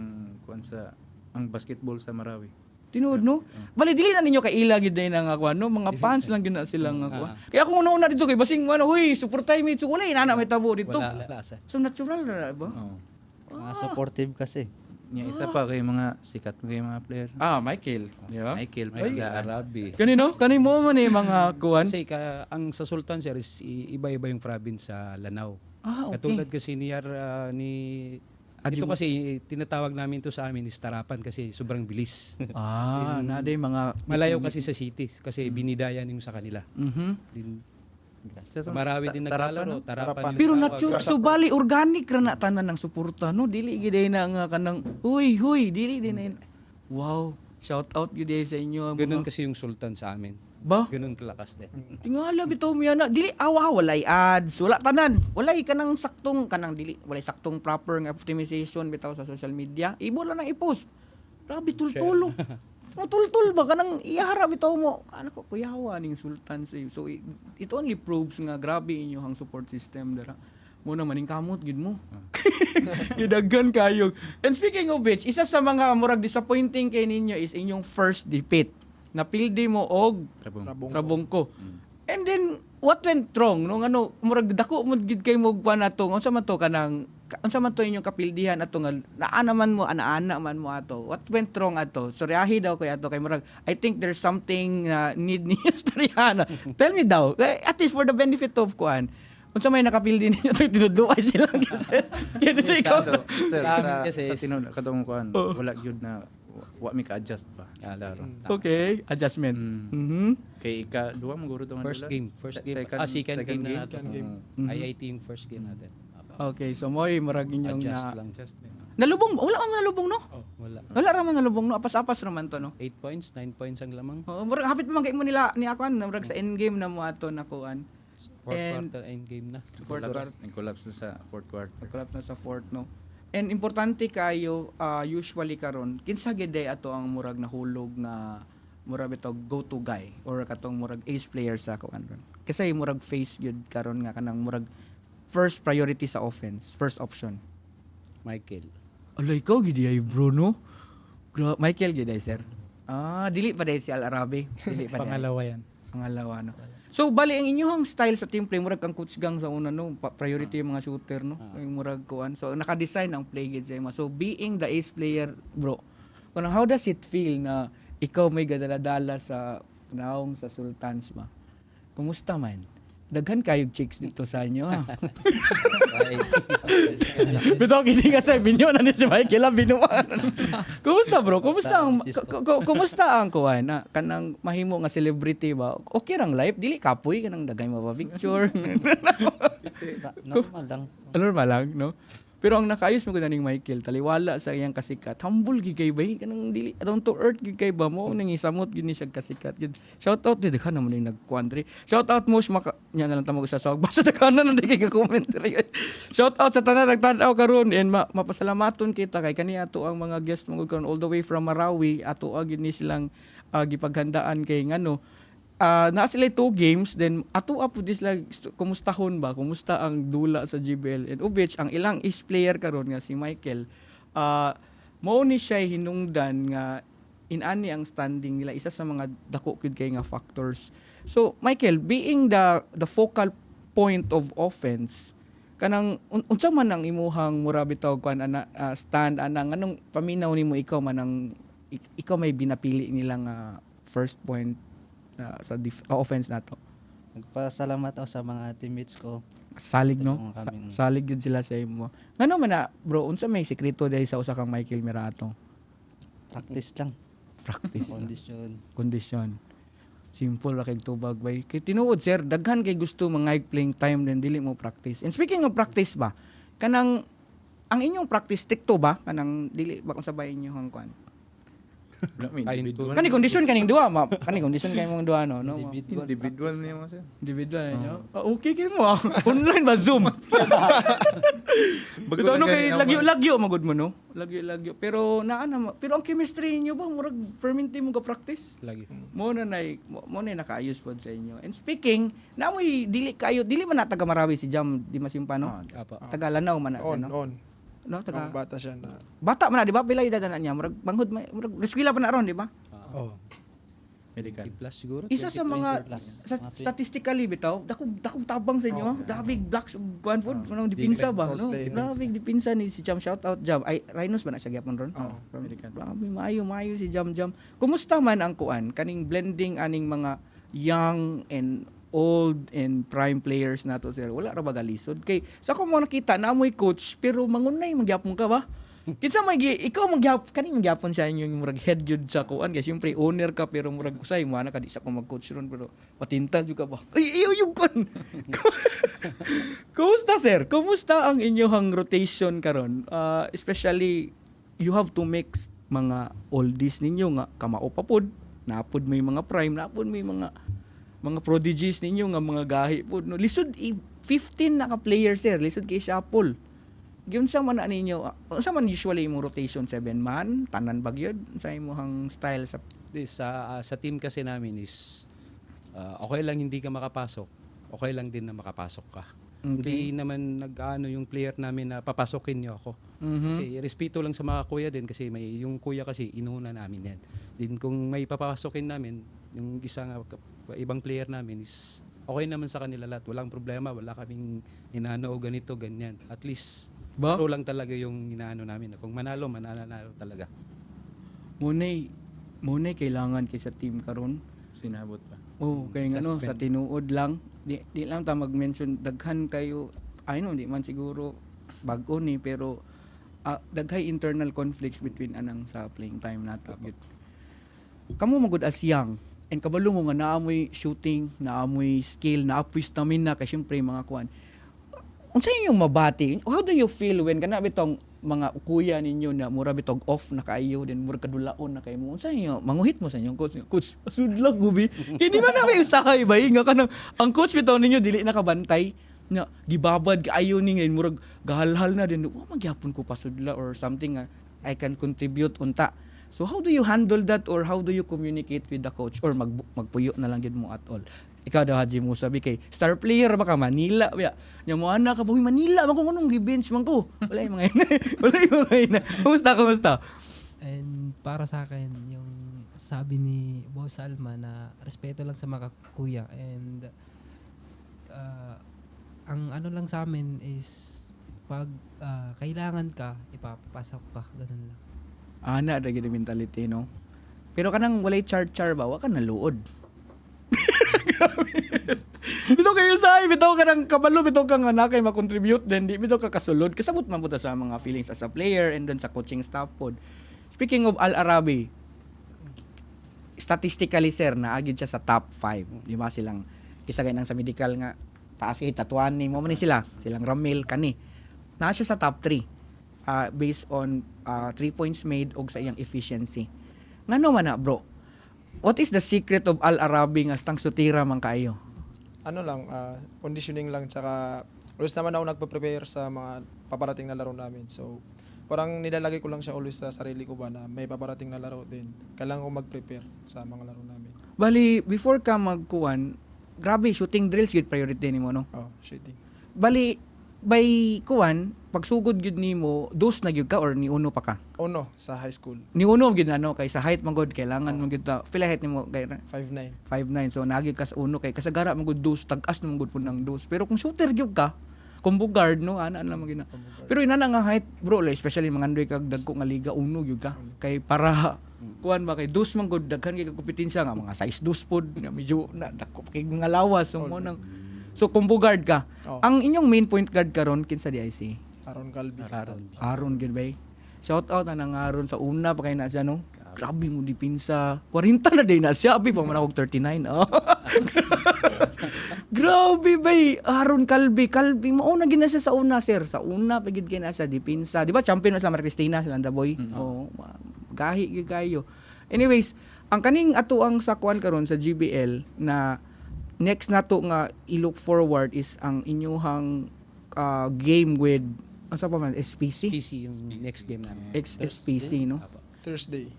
kuan sa ang basketball sa Marawi. Tinuod no? Bali dili na ninyo kay ila gid na nga kuan no, mga fans lang gid na sila nga kuan. Kaya kung una dito kay basing ano, huy, suportay mi so wala inana may tabo dito. Wala sir. So natural na ba? Oh. Mga supportive kasi. Nya isa pa kay mga sikat kay mga player. Michael, di ba? Michael Ay, Pagdaan. Arabi. Kani mo man mga kuan. Kasi ang sa Sultan sir is iba-iba yung province sa Lanao. Okay. Katulad kasi ni ito kasi tinatawag namin to sa amin is Tarapan kasi sobrang bilis. Naday mga Malayo kasi sa cities kasi binidayan yung sa kanila. Din, sa Marawi din naglalaro, Tarapan. Pero natural so bali organic ra na tanan ng suporta no, dili gid na nga kanang huy, dili din na. Wow, shout out gid sa inyo. Ganun kasi yung Sultan sa amin. ba? Ganun kalakas din. Tingala bitaw mi ana dili walay ads wala tanan walay kanang saktong kanang dili walay saktong proper nga optimization bitaw sa social media ibo lang nang i-post grabe tultulo mo tultul ba kanang iyahara bitaw mo ano ko kuyawa ning Sultan so it only proves nga grabe inyong support system dara mo na maning kamot gid mo gidaghan kayo and speaking of which isa sa mga murag disappointing kay ninyo is inyong first defeat napildi mo og Rabongko. And then what went wrong no ano murag dako mo gid kay mo kuan ato unsa man to kanang unsa man to inyong kapildihan ato nga naa man mo ana man mo ato what went wrong ato storyahi daw kay ato kay murag I think there's something need ni storyahan tell me daw at least for the benefit of kuan unsa may nakapildi ninyo tinudluay sila kasi kaya ikaw Sir, Kasi sa tinud katong kuan, wala gyud na wa mi ka-adjust pa. Laro. okay adjustment Kay ika-duwa mo guro tong First game. Second game na natin. IIT yung first game natin. okay so moy murag inyong Adjust na lang. nalubong wala man nalubong no Wala. ra man nalubong no apas-apas raman to no 8 points, 9 points ang lamang. murag hapit man kay mo nila ni akuan murag sa end game na mo ato na kuan Fourth And- quarter end game na. Collapse sa fourth quarter. pagkalap na sa fourth no and importante kayo usually karon kinsa gid day ato ang murag nahulog nga murag bitaw go to guy or katong murag ace player sa kuan ron kasi murag face gyud karon nga kanang murag first priority sa offense first option Michael. alay ikaw gid ay Bruno Michael gyud sir. Dili pa dahil si Al Arabi. Dili pa dahil. Pangalawa yan. Pangalawa no. So bali ang inyong style sa team play murag ang coach gang sa una no, priority yung mga shooter no. Yung murag kuan. So naka-design ang play gid sa imo. So being the ace player, bro. How does it feel na ikaw may gadala-dala sa naong sa Sultans ba? Kumusta man? Daghan kayog chicks dito sa inyo ha. Ay, Bitaw kini ka sa binyo na ni si Michael binuan. Kumusta bro? Kumusta ang kuan na kanang mahimo nga celebrity ba? Okay rang life dili kapoy kanang dagay mo ba picture. normal lang. Normal lang no. Pero ang nakaayos mo ning Michael taliwala sa iyang kasikat. Humble gid kay ba kanang dili down to earth gid kay ba mo ning isamot gid ni siya kasikat gid. Shout out did ka naman ning nagquandre. Shout out mo nya na lang tamo sa sawag basta kanan na kay commentary. Shout out sa tanan nagtan-aw karon and mapasalamaton kita kay kani ato ang mga guest mo karon all the way from Marawi ato gid ni silang gipaghandaan kay ngano na sila 2 games then ato po this like kumustahon ba kumusta ang dula sa GBL and which ang ilang is player karon nga si Michael mao ni siya hinungdan nga inani ang standing nila isa sa mga dako gyud kay nga factors. So Michael being the focal point of offense kanang unsa man ang imuhang mura bitaw kuan ana stand anang anong paminaw nimo ikaw man ang ikaw may binapili nilang first point sa offense nato. Nagpasalamat ako sa mga teammates ko. Salig no? Tulungan kaming- Salig yun sila sa imo. Ngano man na bro, unsa may sekreto dahil sa usa kang Michael Mirato? Practice lang. Practice. Kondisyon. Condition. Simple ra kay tubag bay. Kay tinuod sir, daghan kay gusto mga playing time then dili mo practice. And speaking of practice ba, kanang ang inyong practice tikto ba kanang dili ba kung sabay inyo hang kuan? Individual. Kani condition kaning duha, kani condition kay mong duha no. Individual niya mo sir. Individual niyo. Okay kay mo. Online ba Zoom? Bago Bitaw no na kay ganyan, lagyo magud mo no. Lagyo. Pero pero ang chemistry niyo ba murag permanente mo ka practice? Lagi. Mo na nakaayos pod sa inyo. And speaking, namoy dili man na taga Marawi si Jam di masimpa no. Apa. Taga Lanao man na siya On, no. on. No, Ang taga bata siya na. bata man na di ba? Pila edad na niya? Murag banghod murag eskwela pa na ron di ba? Oh. Medical. Plus siguro. Isa sa 20 mga plus. statistically bitaw, dakong tabang sa inyo. Dakong blocks kuan pod, manong dipinsa ba no? Play. Grabe dipinsa ni si Jam, shout out Jam. Ay Rhinos ba na siya gyapon ron? Oo, American. Grabe maayo si Jam. Kumusta man ang kuan kaning blending aning mga young and old and prime players nato sir? Wala ra ba galisod kay sa ko mo nakita na amoy coach pero mangunay magyapon ka ba? Kinsa ikaw kaning magyapon sa inyo yung murag head jud sa kuan kay syempre owner ka pero murag usay mo ana ka di sa ko mag-coach ron pero patintal jud ka ba? Ay iyo yung kuan. Kumusta sir? Kumusta ang inyong rotation karon? Especially you have to mix mga oldies ninyo nga kamao pa pod. Napod may mga prime, napod may mga prodigies ninyo nga mga gahi pod no. Lisod 15 na ka player sir, lisod kay Shuffle. Gyud sa man na ninyo, sa man usually imong rotation 7 man, tanan ba gyud sa imong style sa Sa team kasi namin is okay lang hindi ka makapasok. Okay lang din na makapasok ka. Hindi naman nag-ano yung player namin na papasokin niyo ako. Kasi respeto lang sa mga kuya din kasi yung kuya kasi inuuna namin yan. Din kung may papasokin namin, yung isang ibang player namin is okay naman sa kanila lahat. Walang problema, wala kaming inaano o ganito, ganyan. At least, ba? pro lang talaga yung inaano namin. Kung manalo talaga. Munay kailangan kay sa team karon. Sinabot pa. Oh, kay ngano Suspend. sa tinuod lang. Di lang ta mag-mention daghan kayo. Ay no, di man siguro bag-o ni pero daghay internal conflicts between anang sa playing time nato. Kamo magud as young and kabalo mo nga naamoy shooting, naamoy skill, naapoy stamina kay syempre mga kuan. Unsa inyong mabati? How do you feel when kana bitong mga kuya ninyo na mura bitog off na kaayo then mura kadulaon na kay mo? Unsa inyo manguhit mo sa inyong coach sudlag gubi. Kini man na may usahay ba nga kanang ang coach bitaw ninyo dili nakabantay na gibabad kaayo ni ngayon murag gahalhal na din. Wa magyapon ko pasudla or something I can contribute unta. So how do you handle that or how do you communicate with the coach or magpuyo na lang gid mo at all? Ikaw daw Haji mo sabi kay star player ba ka Manila biya. Nya mo ana ka boy Manila man ko ngunong gi-bench man ko. Wala yung mga ina. Kumusta? And para sa akin, yung sabi ni Boss Alma na respeto lang sa mga kuya. And ang ano lang sa amin is pag kailangan ka, ipapapasok ka. Ganun lang. Ana ra gyud mentality no. Pero kanang walay char-char ba, wa ka naluod. Bitaw kayo sa bitaw ka ng kabalo, bitaw ka nga na kay makontribute din, di bitaw ka kasulod. Kasabot man puta sa mga feelings as a player and then sa coaching staff pod. Speaking of Al Arabi, statistically sir, naagid siya sa top 5. Di ba silang isa kay nang sa medical nga taas kay tatuan ni mo man ni silang Ramil kani. Naa siya sa top 3 based on 3 points made og sa iyang efficiency. Ngano man na bro? What is the secret of Al Arabi nga stang sutira man kaayo? Ano lang, conditioning lang, tsaka always naman ako nagpa-prepare sa mga paparating na laro namin. So, parang nilalagay ko lang siya always sa sarili ko ba na may paparating na laro din. Kailangan ko mag-prepare sa mga laro namin. Bali, before ka magkuan, grabe, shooting drills yun priority nimo no? Oh, shooting. Bali, by kuan, pagsugod gyud nimo, dos na gyud ka or ni uno pa ka? Uno, sa high school. Ni uno gyud na no, kay sa height man gud kailangan man gyud ta. Pila height nimo kay 5'9". 5'9", so nagyud ka sa uno kay kasagara man gud dos, tag-as naman gud pud ng dos. Pero kung shooter gyud ka, combo guard no, ana lang magina. Pero ina na nga height bro, like, especially mga andoy kag dagko nga liga uno gyud ka. Kay para kuan ba kay dos man gud daghan kay kompetensya nga mga size dos pod nga medyo na dako kay mga lawas so mo nang so combo guard ka. Oh. Ang inyong main point guard karon kinsa di IC? Aaron Calvi. Aaron gyud bay. Shout out na nang Aaron sa una pa kay na siya no. Grabe mo dipinsa. 40 na din na siya, abi pa man ako 39. Oh. Grabe bay. Aaron Calvi mauna gid na siya sa una sir. Sa una pa gid kay na siya dipinsa. Di ba champion na sa Mar Cristina sila boy. Oh, gahi gyud kayo. Anyways, ang kaning ato ang sakuan karon sa GBL na next nato nga i-look forward is ang inyuhang game with asa pa man SPC? PC yung next game namin. SPC no? Thursday.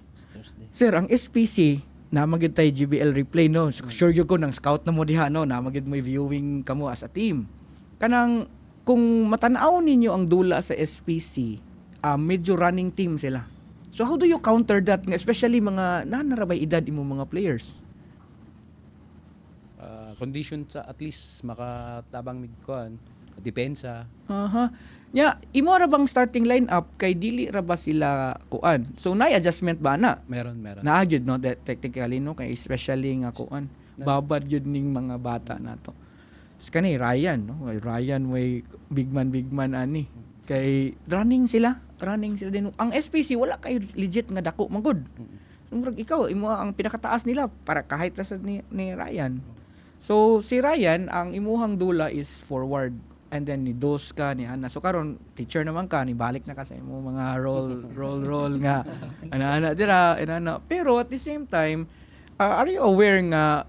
Sir, ang SPC na magid tay GBL replay no. Sure you ko nang scout na mo diha no, na magid mo viewing kamo as a team. Kanang kung matanaw ninyo ang dula sa SPC, medyo running team sila. So how do you counter that nga especially mga nanarabay edad imo mga players? Condition sa at least makatabang midkuan, depensa. Aha. Nya, imo ra bang starting lineup kay dili ra ba sila kuan? So nay adjustment ba na? Meron. Naa gyud no that technically no kay especially nga kuan. Babad gyud ning mga bata nato. Kani Ryan no, Ryan way big man ani. Kay running sila din. Ang SPC wala kay legit nga dako magud. Murag ikaw imo ang pinakataas nila para kahit sa ni Ryan. So si Ryan ang imuhang dula is forward and then ni dos ka ni Ana. So karon teacher naman ka ni balik na ka sa imo mga roll nga ana dira ana. Pero at the same time, are you aware nga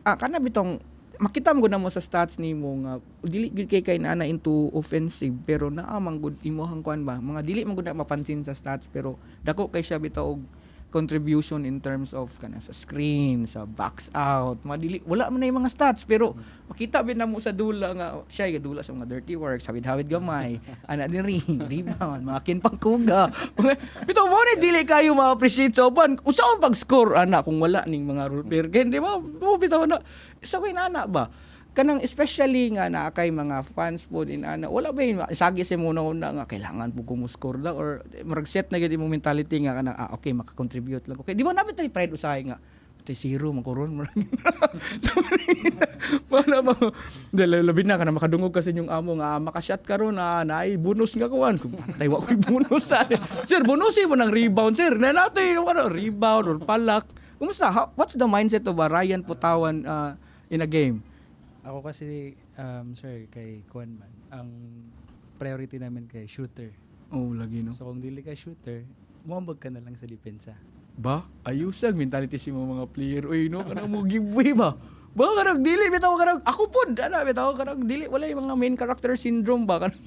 kana bitong makita mo gud na mo sa stats nimo nga dili gud kay Ana into offensive pero naa man gud imuhang kuan ba mga dili man gud na mapansin sa stats pero dako kay siya bitaw og contribution in terms of kana sa screen, sa box out, madili wala man na yung mga stats pero makita bin na mo sa dula nga siya dula sa mga dirty work, hawid gamay, ana diri, rebound, mga kinpangkuga. Bitaw mo ni dili kayo ma-appreciate sa uban. Usaon pag-score ana kung wala ning mga rule player, di ba? Mo bitaw na sa kay nana ba? Kanang especially nga na kay mga fans po din ana wala ba yun sagi sa muna nga kailangan po kumuscore lang or mag-set na gid mo mentality nga kana okay maka-contribute lang okay di ba namin tay pride usahay nga tay zero makuron mo wala ba labi na kana makadungog kasi yung amo nga maka-shot karon na naay bonus nga kuan kung tay wa koy bonus sir bonusin mo ng rebound sir na natin yung rebound or palak kumusta what's the mindset of Ryan Putawan in a game? Ako kasi, sir, kay Kuan man, ang priority namin kay shooter. Oh, lagi no. So kung dili ka shooter, muambag ka na lang sa depensa. Ba? Ayusan mentality si mga player. Uy, no, kanang mo giveaway ba? Ba kanang dili bitaw kanang ako pod, ana bitaw kanang dili wala yung mga main character syndrome ba kanang.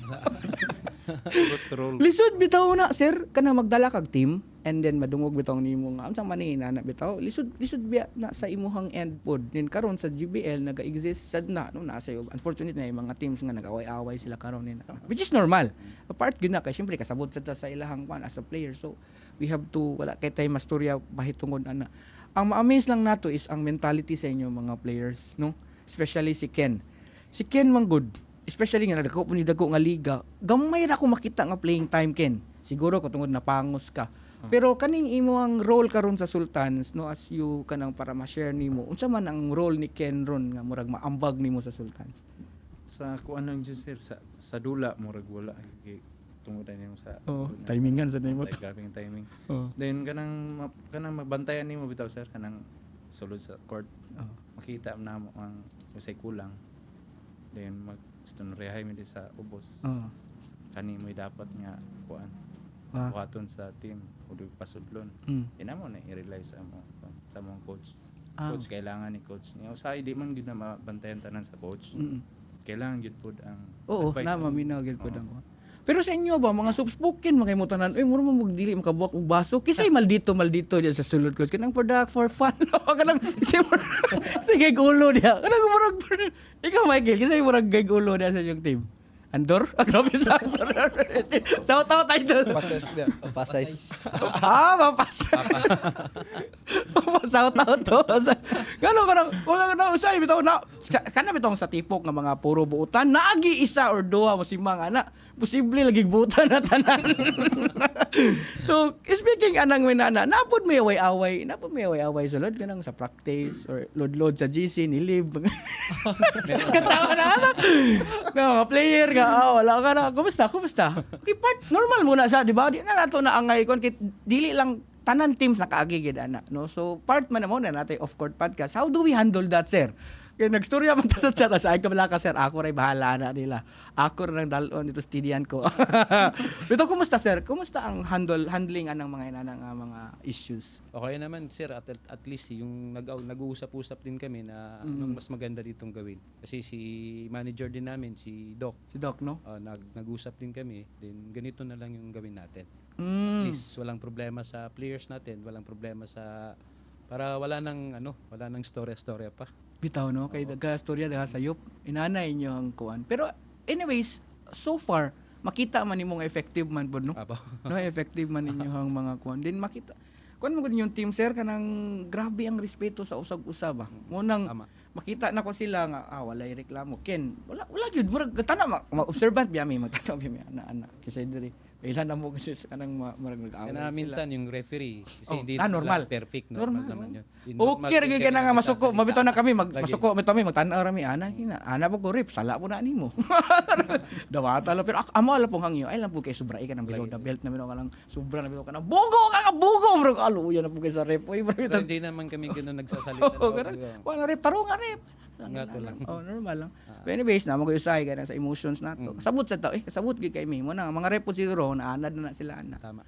Lisod bitaw na, sir, kana magdala kag team. and then madungog bitaw nimo nga unsang man na bitaw lisod biya na sa imuhang end pod then karon sa GBL naga-exist sad na no nasa unfortunately na yung mga teams nga nag-away-away sila karon ni which is normal apart gyud na kay syempre kasabot sad ta sa ilahang kwan as a player so we have to wala kay tay mastorya bahitungod ana ang ma-amaze lang nato is ang mentality sa inyo mga players no especially si Ken man good especially nga nagdako po ni dako nga liga gamay ra ko makita nga playing time Ken siguro ko tungod napangos ka pero kaning imo ang role karon sa Sultans no as you kanang para ma-share nimo unsa man ang role ni Ken ron nga murag maambag nimo sa Sultans Sa kuan lang dyan, sir, sa dula murag wala kay tungod na niyo sa timingan sa nimo grabe ang timing. Then kanang mabantayan nimo bitaw sir kanang sulod sa court. Makita na mo ang usay kulang. Then rehay mi di sa ubos. Kani mo dapat nga kuan. Buhaton sa team udo pasudlon. Ina mo na i-rely sa mong coach. Coach kailangan ni coach niya. Usay di man gid na mabantayan tanan sa coach. Kailangan gid pud ang advice na sa maminaw gid pud ang pero sa inyo ba mga soft-spoken mga imutanan muro mo magdili makabuak og baso kisay maldito diya sa sulod coach kanang for fun kanang sige gulo diya kanang murag ikaw Michael kisay murag gay gulo diya sa yung team Andor? Grabe sa Andor. Shout out tayo doon. Passes dia. Pasay. Mapasa. Shout out to. Gano ka na usay bitaw na kana bitong sa tipok nga mga puro buutan naagi isa or duha mo si mga anak posible lagi buutan na tanan. So speaking anang minana napod may away sulod kanang sa practice or load sa GC nilib. Katawa na no player ka wala ka na kumusta okay part normal muna siya di ba di na nato na angay kon kit dili lang tanan teams nakaagi gid ana no so part man mo na natin off court podcast how do we handle that sir kaya nagstorya man ta sa chat sa ay kabala ka sir ako ray bahala na nila ako ra nang dalon dito studian ko bitaw kumusta sir kumusta ang handling anang mga inanang mga issues Okay naman sir at least yung nag-uusap-usap din kami na anong mas maganda ditong gawin. Kasi si manager din namin si Doc no nag-usap din kami. Then ganito na lang yung gawin natin. At least walang problema sa players natin, walang problema sa para wala nang storya pa. bitaw no kay daga storya daga sayop inanay inyo ang kuan pero anyways so far makita man nimong effective man pod no Apo. no effective man ninyo ang mga kuan din makita kuan mo gud yung team sir kanang grabe ang respeto sa usag-usab unang Tama. makita na ko sila nga walay reklamo Ken wala gyud murag tana ma-observant biya mi magtanaw biya mi ana kisay diri ilan na mo kasi kanang murag nag-away Kaya sila minsan yung referee kasi hindi normal. perfect Normal naman yun. okay ra gyud na nga masuko mabitaw na kami Lagi. masuko bitaw mi magtan-aw ra mi ana po ko rip sala po na nimo dawata lang pero amo ala pong hangyo ay lang po kay sobra ka nang below the belt na bitaw ka lang sobra na bitaw ka nang bugo bro aluya na po kay sa rep oy bro Pero hindi naman kami gano'n nagsasalita. wala rep taro nga rep Nga to lang. normal lang. But anyways, na mag-usay ka na sa emotions nato. Kasabot sa tao, kasabot gid kay mi mo na mga repo siguro naanad na sila ana. Tama.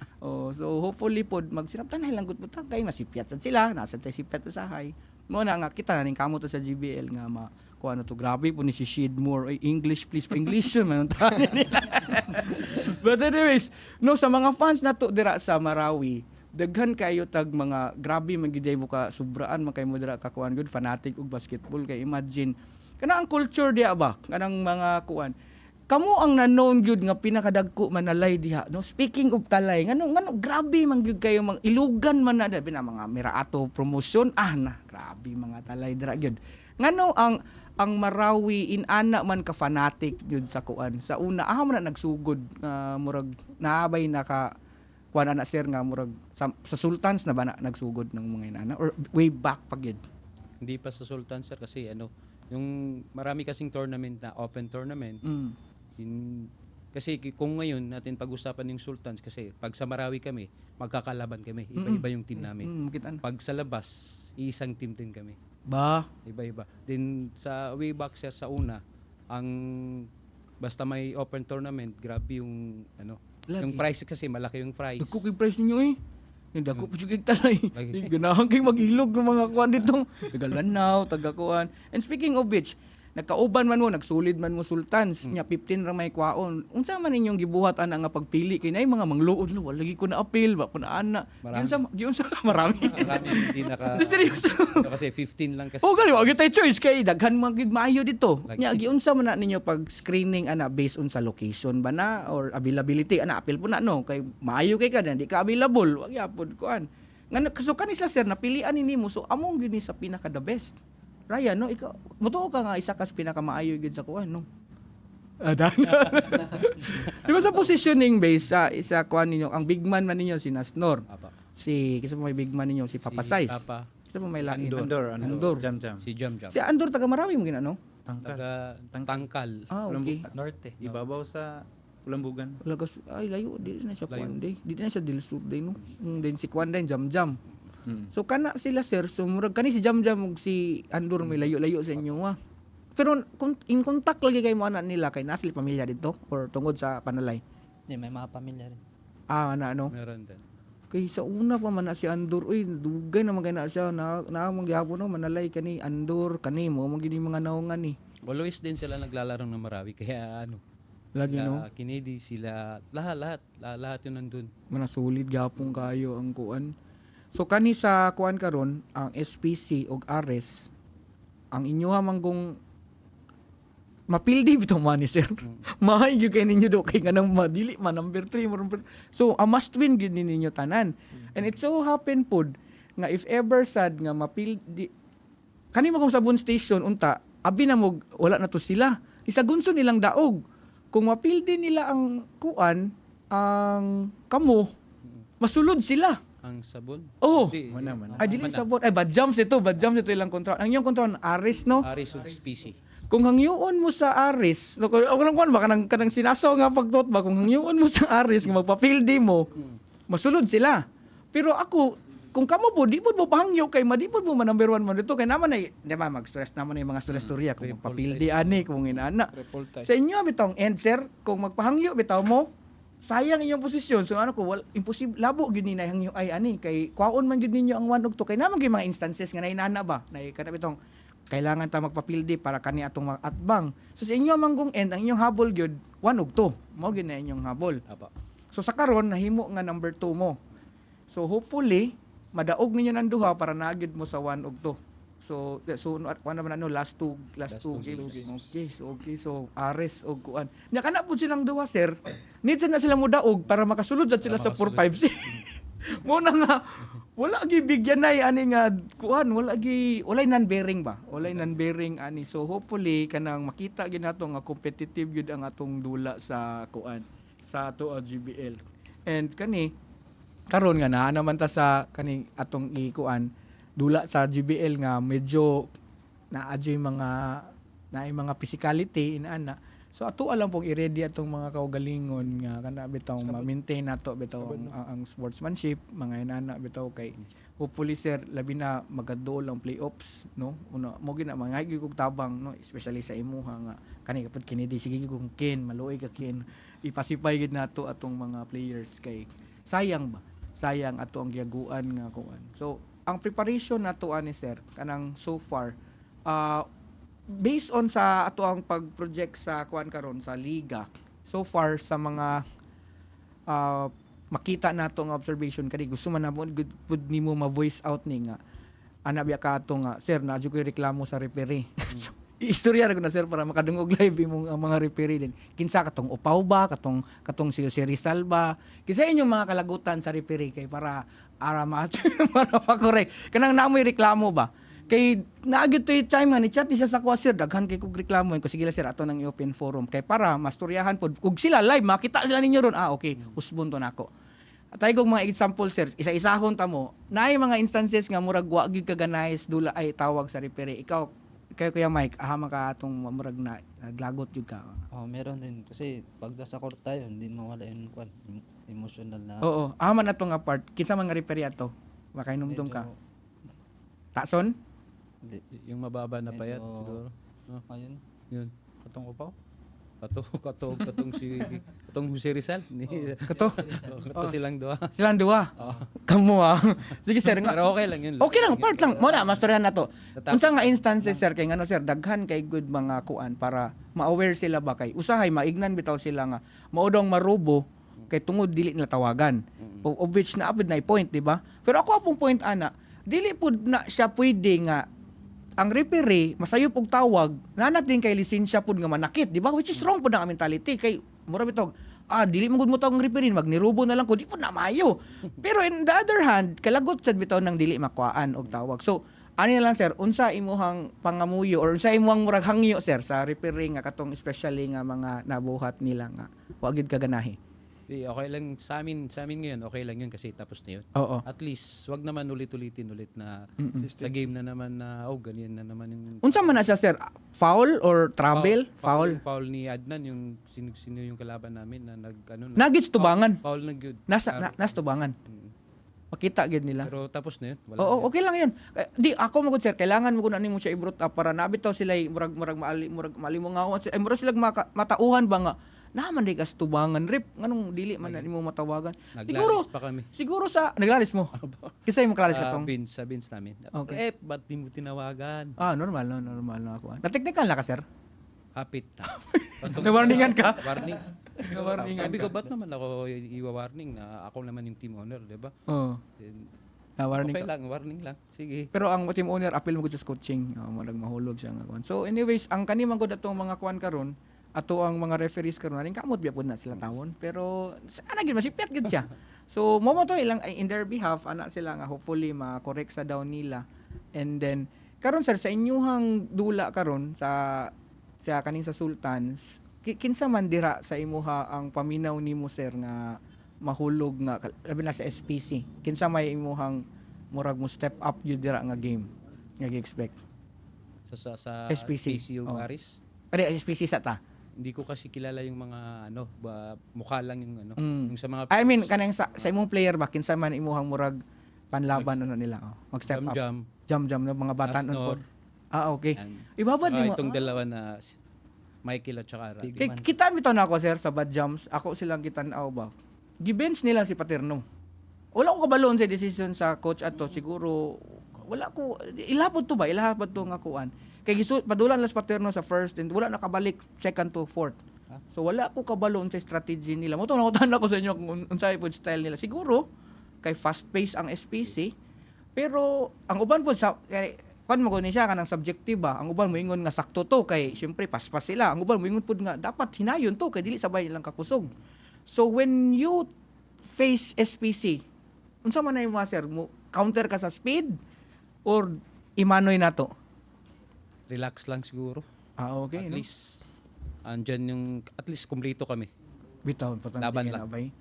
So hopefully pod magsinaptan lang gud putang kay masipyat sad sila, nasa tay sipyat usahay. Mo na nga kita na ning kamo to sa GBL nga kuha na to grabe po ni si Shidmore English please for English man nila. But anyways, no sa mga fans nato dira sa Marawi, daghan kayo tag mga grabe man gyud mo ka sobraan man kay mo dira ka kuan good fanatic og basketball kay imagine kana ang culture diha ba kanang mga kuan kamo ang na-known gyud nga pinakadagko man nalay diha no speaking of talay ngano grabe man gyud kayo mga ilugan man na dabi na mga Miraato promotion na grabe mga talay dira gyud ngano ang Marawi inana man ka fanatic gyud sa kuan sa una man na nagsugod murag naabay naka kuan ana sir nga murag sa Sultans na ba nagsugod ng mga inana or way back pa gyud Hindi pa sa Sultan sir kasi yung marami kasing tournament na open tournament. Kasi kung ngayon natin pag-usapan yung Sultans kasi pag sa Marawi kami, magkakalaban kami. Iba-iba yung team namin. kita na Pag sa labas, isang team din kami. ba Iba-iba. Then sa way back sir sa una, basta may open tournament, grabe yung yung price kasi malaki yung price. dagko kay price ninyo hindi ako pa kay talay Lagi. ganahan kay magilog ng mga kuan dito taga Lanao taga kuan and speaking of which nagkauban man mo, nagsulid man mo sultans, nya 15 ra may kwaon. Unsa man ninyong gibuhat ana nga pagpili kay nay mga mangluod no, wala gi ko na appeal ba kun ana. Marami. Giun sa marami. Marami hindi naka Seryoso. kasi 15 lang kasi. O gani, wag tay choice kay daghan mga gig maayo dito. Like- Nya giunsa man na ninyo pag screening ana based on sa location ba na or availability ana apil po na no kay maayo kay ka di ka available wag yapon kuan. Nga so kanisa sir napilian nimo so among gyud ni sa pinaka the best. Ryan no ikaw buto ka nga isa ka sa pinaka maayo gyud sa kuan no. Adan. Di ba sa positioning base sa isa kuan ninyo ang big man man ninyo si Nasnor. Apa. Si kisa mo may big man ninyo si Papa Size. Papa, Kisa mo may lain. Andor. Jam. si Jam Jam. Si Andor taga Marawi mo ginano? Tangkal. Tangkal. Ah, okay. Norte. Ibabaw sa Ulambugan. Wala kas ay layo di na siya Layo. kuan day. Di na siya Dilsur day no. Then si kuan day Jam Jam. Mm. So kana sila sir, so murag kani si Jam Jam ug si Andor may layo-layo sa inyo wa. Pero in contact lagi kay mo ana nila kay nasil pamilya dito or tungod sa Panalay. Hindi, may mga pamilya rin. Ah ana ano. Meron din. Kay sa una pa man na si Andor, uy, dugay naman kay na siya na magyapon no Manalay kani Andor kani mo gini mga naungan ni. Always din sila naglalaro ng Marawi kaya ano. Lagi no. Sila Kennedy, sila lahat yun nandun. Mana solid gapong kayo ang kuan. So kani sa kuan karon ang SPC ug Ares ang inyo manggong mapildi bitaw man ni sir. Mahay gyud kay ninyo do kay kanang madili man number 3 mo. So a must win gyud ninyo tanan. And it so happen pod nga if ever sad nga mapildi kani mo kung sa Sabon Station unta abi na mo wala na to sila. Isagunso nilang daog. Kung mapildi nila ang kuan ang kamo masulod sila. Ang sabon. Oh. Hindi, Mana. Ay, dili sabot. Ay, bad jumps ito ilang kontra. Ang iyong kontra, Aris, no? Aris ug SPC. Kung hangyoon mo sa Aris, no, ako lang kuan ba, kanang sinaso nga pagtot ba, kung hangyoon mo sa Aris, nga magpapildi mo, masulod sila. Pero ako, kung kamo po, di po mo pahangyo kay madipod mo man number 1 mo dito, kay naman ay, di ba, mag-stress naman ay mga storya kung magpapildi ani, kung inana. Report time. Sa inyo, bitong answer, kung magpahangyo, bitaw mo, sayang inyong posisyon. So ano ko, imposible labo gyud ni nahang ay ani kay kwaon man gyud ninyo ang 1 ug 2 kay naman gyud mga instances nga nainana ba na kada bitong kailangan ta magpapildi para kani atong atbang. So sa inyo manggong end ang inyong habol gyud 1 ug 2. Mao gyud na inyong habol. Apa. So sa karon nahimo nga number 2 mo. So hopefully madaog ninyo ng duha para naagid mo sa 1 ug 2. So ano naman ano last two games. Okay. So Ares og kuan. Nya kana pud silang duha sir. Need na sila mo daog para makasulod sad sila sa 4-5. Mo na nga wala gi bigyan nay ani nga kuan, walay non-bearing ba? Walay non-bearing ani. So hopefully kanang makita gyud nato nga competitive gyud ang atong dula sa kuan sa ato GBL. And kani karon nga naa naman ta sa kani atong ikuan dula sa GBL nga medyo naadyoy mga physicality inaana. So ato alam pong i-ready atong mga kaugalingon nga kana bitaw ma-maintain nato bitaw ang sportsmanship mga inana bitaw kay hopefully sir labi na magaduol ang playoffs no uno mo gina mga kog tabang no especially sa imuha nga kani kapud Kennedy sige kung kin maluoy ka kin ipasipay gid nato atong mga players kay sayang ato ang giyaguan nga kuan. So ang preparation nato ani sir kanang so far based on sa ato ang pag-project sa kuan karon sa liga so far sa mga makita nato nga observation kani gusto man na pud nimo ma-voice out ni nga ana biya ka ato nga sir na ko reklamo sa referee. Istorya ra ko na sir para makadungog live imong ang mga referee din. Kinsa katong upaw ba, katong si Rizal ba. Kinsa inyong mga kalagutan sa referee kay para ma-correct. Kanang namoy reklamo ba. Kay naagid to time nga ni chat siya sa ko sir daghan kay kog reklamo ko sige sir ato nang i-open forum kay para mastoryahan pod kung sila live makita sila ninyo ron okay usbon to nako. Atay kog mga example sir isa-isahon ta mo naay mga instances nga murag wa gyud kaganayes dula ay tawag sa referee ikaw kay Kuya Mike ahama ka atong murag na naglagot jud ka. Oh, meron din kasi pag sa court tayo, hindi mawala yun kwan, emotional na. Oo, ahama na to nga part. Kinsa man nga referee ato? Makainomdom ka. Tason? Hindi. Yung mababa na payat Medyo- siguro. Ayun. Yun. Katong upaw? katong si Rizal ni Kato. kato silang duha. Silang duwa. Kamo Sige sir nga. Pero okay lang yun. Okay lang, part lang. Mo na, mastoryan na to. Natapos Unsa nga instances sir kay ngano sir daghan kay good mga kuan para ma-aware sila ba kay usahay maignan bitaw sila nga maudong marubo kay tungod dili nila tawagan. Of which na apod na point, di ba? Pero ako apong point ana, dili pud na siya pwede nga ang referee masayop og tawag nanat din kay lisensya pud nga manakit, di ba? Which is wrong pud ang mentality kay mura bitog dili mo gud mo tawag ang referee magnirubo na lang ko di pud na maayo. Pero in the other hand, kalagot sad bitaw nang dili makuhaan og tawag. So ani na lang sir, unsa imuhang pangamuyo or unsa imuhang murag hangyo sir sa referee nga katong especially nga mga nabuhat nila nga wa gid kaganahi. Okay lang sa amin ngayon, okay lang yun kasi tapos na yun. Oo. At least wag naman ulit-ulitin na sa game na naman na ganyan na naman yung Unsa man na siya sir? Foul or trouble? Foul. Foul ni Adnan yung sino yung kalaban namin na Nagits tubangan. Foul na good. Nas tubangan. Makita gid nila. Pero tapos na yun. Wala Oo, na. okay lang 'yun. Di ako magud sir, kailangan mo kun nimo siya i-brought up para nabitaw sila murag malimungawan sila. Ay murag sila matauhan ba nga naman di kas tubangan rip nganong dili man na nimo matawagan. Naglalis pa kami. Siguro sa naglalis mo. Kisa mo klalis ka tong. Sa Vince namin. Okay. Ba't di mo tinawagan? Normal na ako. Na technical na ka sir. Hapit na. Na-warningan ka? Warning. Na-warningan Sabi ko, ka. ba't naman ako iwa-warning na ako naman yung team owner, di ba? Oo. Then, Na-warning okay ka. lang, warning lang. Sige. Pero ang team owner appeal mo gud sa coaching, malag mahulog siya nga kuan. So anyways, ang kanimang gud atong mga kuan karon, ato ang mga referees karon ning kamot biya pud na sila tawon, pero ana gid masipyat gid siya. So mo to ilang in their behalf ana sila nga hopefully ma-correct sa down nila. And then karon sir sa inyuhang dula karon sa kaning sa Sultans, kinsa man dira sa imuha ang paminaw nimo sir nga mahulog nga labi na sa SPC. Kinsa may imuhang murag mo step up yun dira nga game nga gi-expect. Sa SPC. yung Oh. Aris, SPC sa ta. hindi ko kasi kilala yung mga mukha lang yung Mm. yung sa mga I mean kanang sa imong player ba kinsa man imuhang murag panlaban nila mag-step up. jam Jam na mga bata Asnor. okay. and Ibabad mo. itong dalawa na Michael at saka Rabi. Kitaan bitaw na ako sir sa bad jumps. Ako silang kitan-aw ba. Gibench nila si Paterno. Wala ko kabalon sa decision sa coach ato. Siguro wala ko ilapod to nga kuan. Kay padulan las Paterno sa first and wala nakabalik second to fourth. So wala ko kabalon sa strategy nila. Mo to nakutan ko sa inyo kung unsay pod style nila. Siguro kay fast pace ang SPC. Pero ang uban pod sa kan mo ni siya kanang subjective ba. Ang uban moingon nga sakto to kay syempre paspas sila. Ang uban moingon pod nga dapat hinayon to kay dili sabay nilang kakusog. So when you face SPC, unsa man na yung mga sir mo counter ka sa speed or imanoy nato? Relax lang siguro. Okay. At least andyan yung at least kumpleto kami. Bitaw patang Laban di lang. na bay.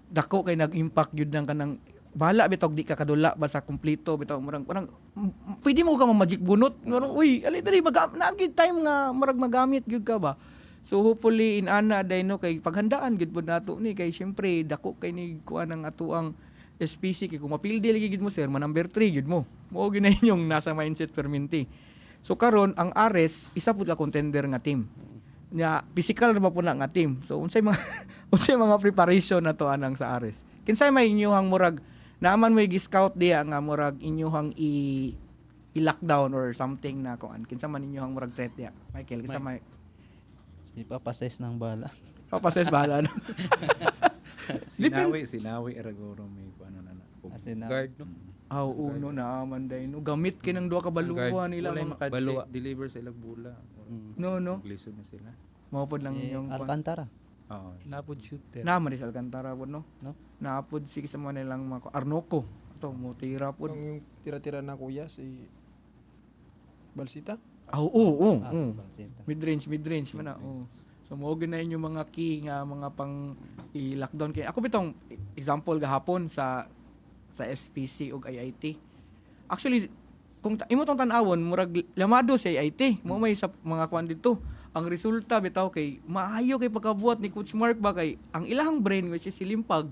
Dako kay nag-impact gyud nang kanang bahala bitaw di ka kadula ba sa kumpleto bitaw murag pwede mo ka magic bunot murag uy ali dali nagid time nga murag magamit gyud ka ba. So hopefully in ana day no kay paghandaan gyud pud nato ni kay syempre dako kay ni kuan ang atuang SPC kay kung mapildi lagi gyud mo sir man number 3 gyud mo. Mao gyud na yung nasa mindset perminti. So karon ang Ares isa pud ka contender nga team. Nya physical na ba po na nga team. So unsay mga unsay mga preparation na to anang sa Ares. Kinsay may inyuhang murag naaman mo i-scout diya nga murag inyuhang i-lockdown or something na kuan. Kinsa man inyuhang murag threat diya. Michael, kinsa may Ipapasize ng bala. papases bahala. Sinawi Aragoro may ano na. As in, Guard, no? Aw uno na aman day no. Gamit kinang duha ka baluwa nila Wala mga Balua. deliver sa ilang bula. no. Lisod na sila. Mao pod lang Si inyong kuan. Alcantara. Oo. Napod shooter. Naman sa Alcantara pod no. No? Naapod si sa mga nilang mga Arnoco. To mo tira pod. Yung tira-tira na kuya si Balsita. Oo. Balsinta. Mid-range man na. Oh. So mo na inyo mga key nga mga pang i-lockdown kay ako bitong example gahapon sa SPC ug IIT. Actually kung imo tong tan-awon murag lamado sa IIT, mo may sa mga kwan dito. Ang resulta bitaw kay maayo kay pagkabuhat ni Coach Mark ba kay ang ilahang brain which is silimpag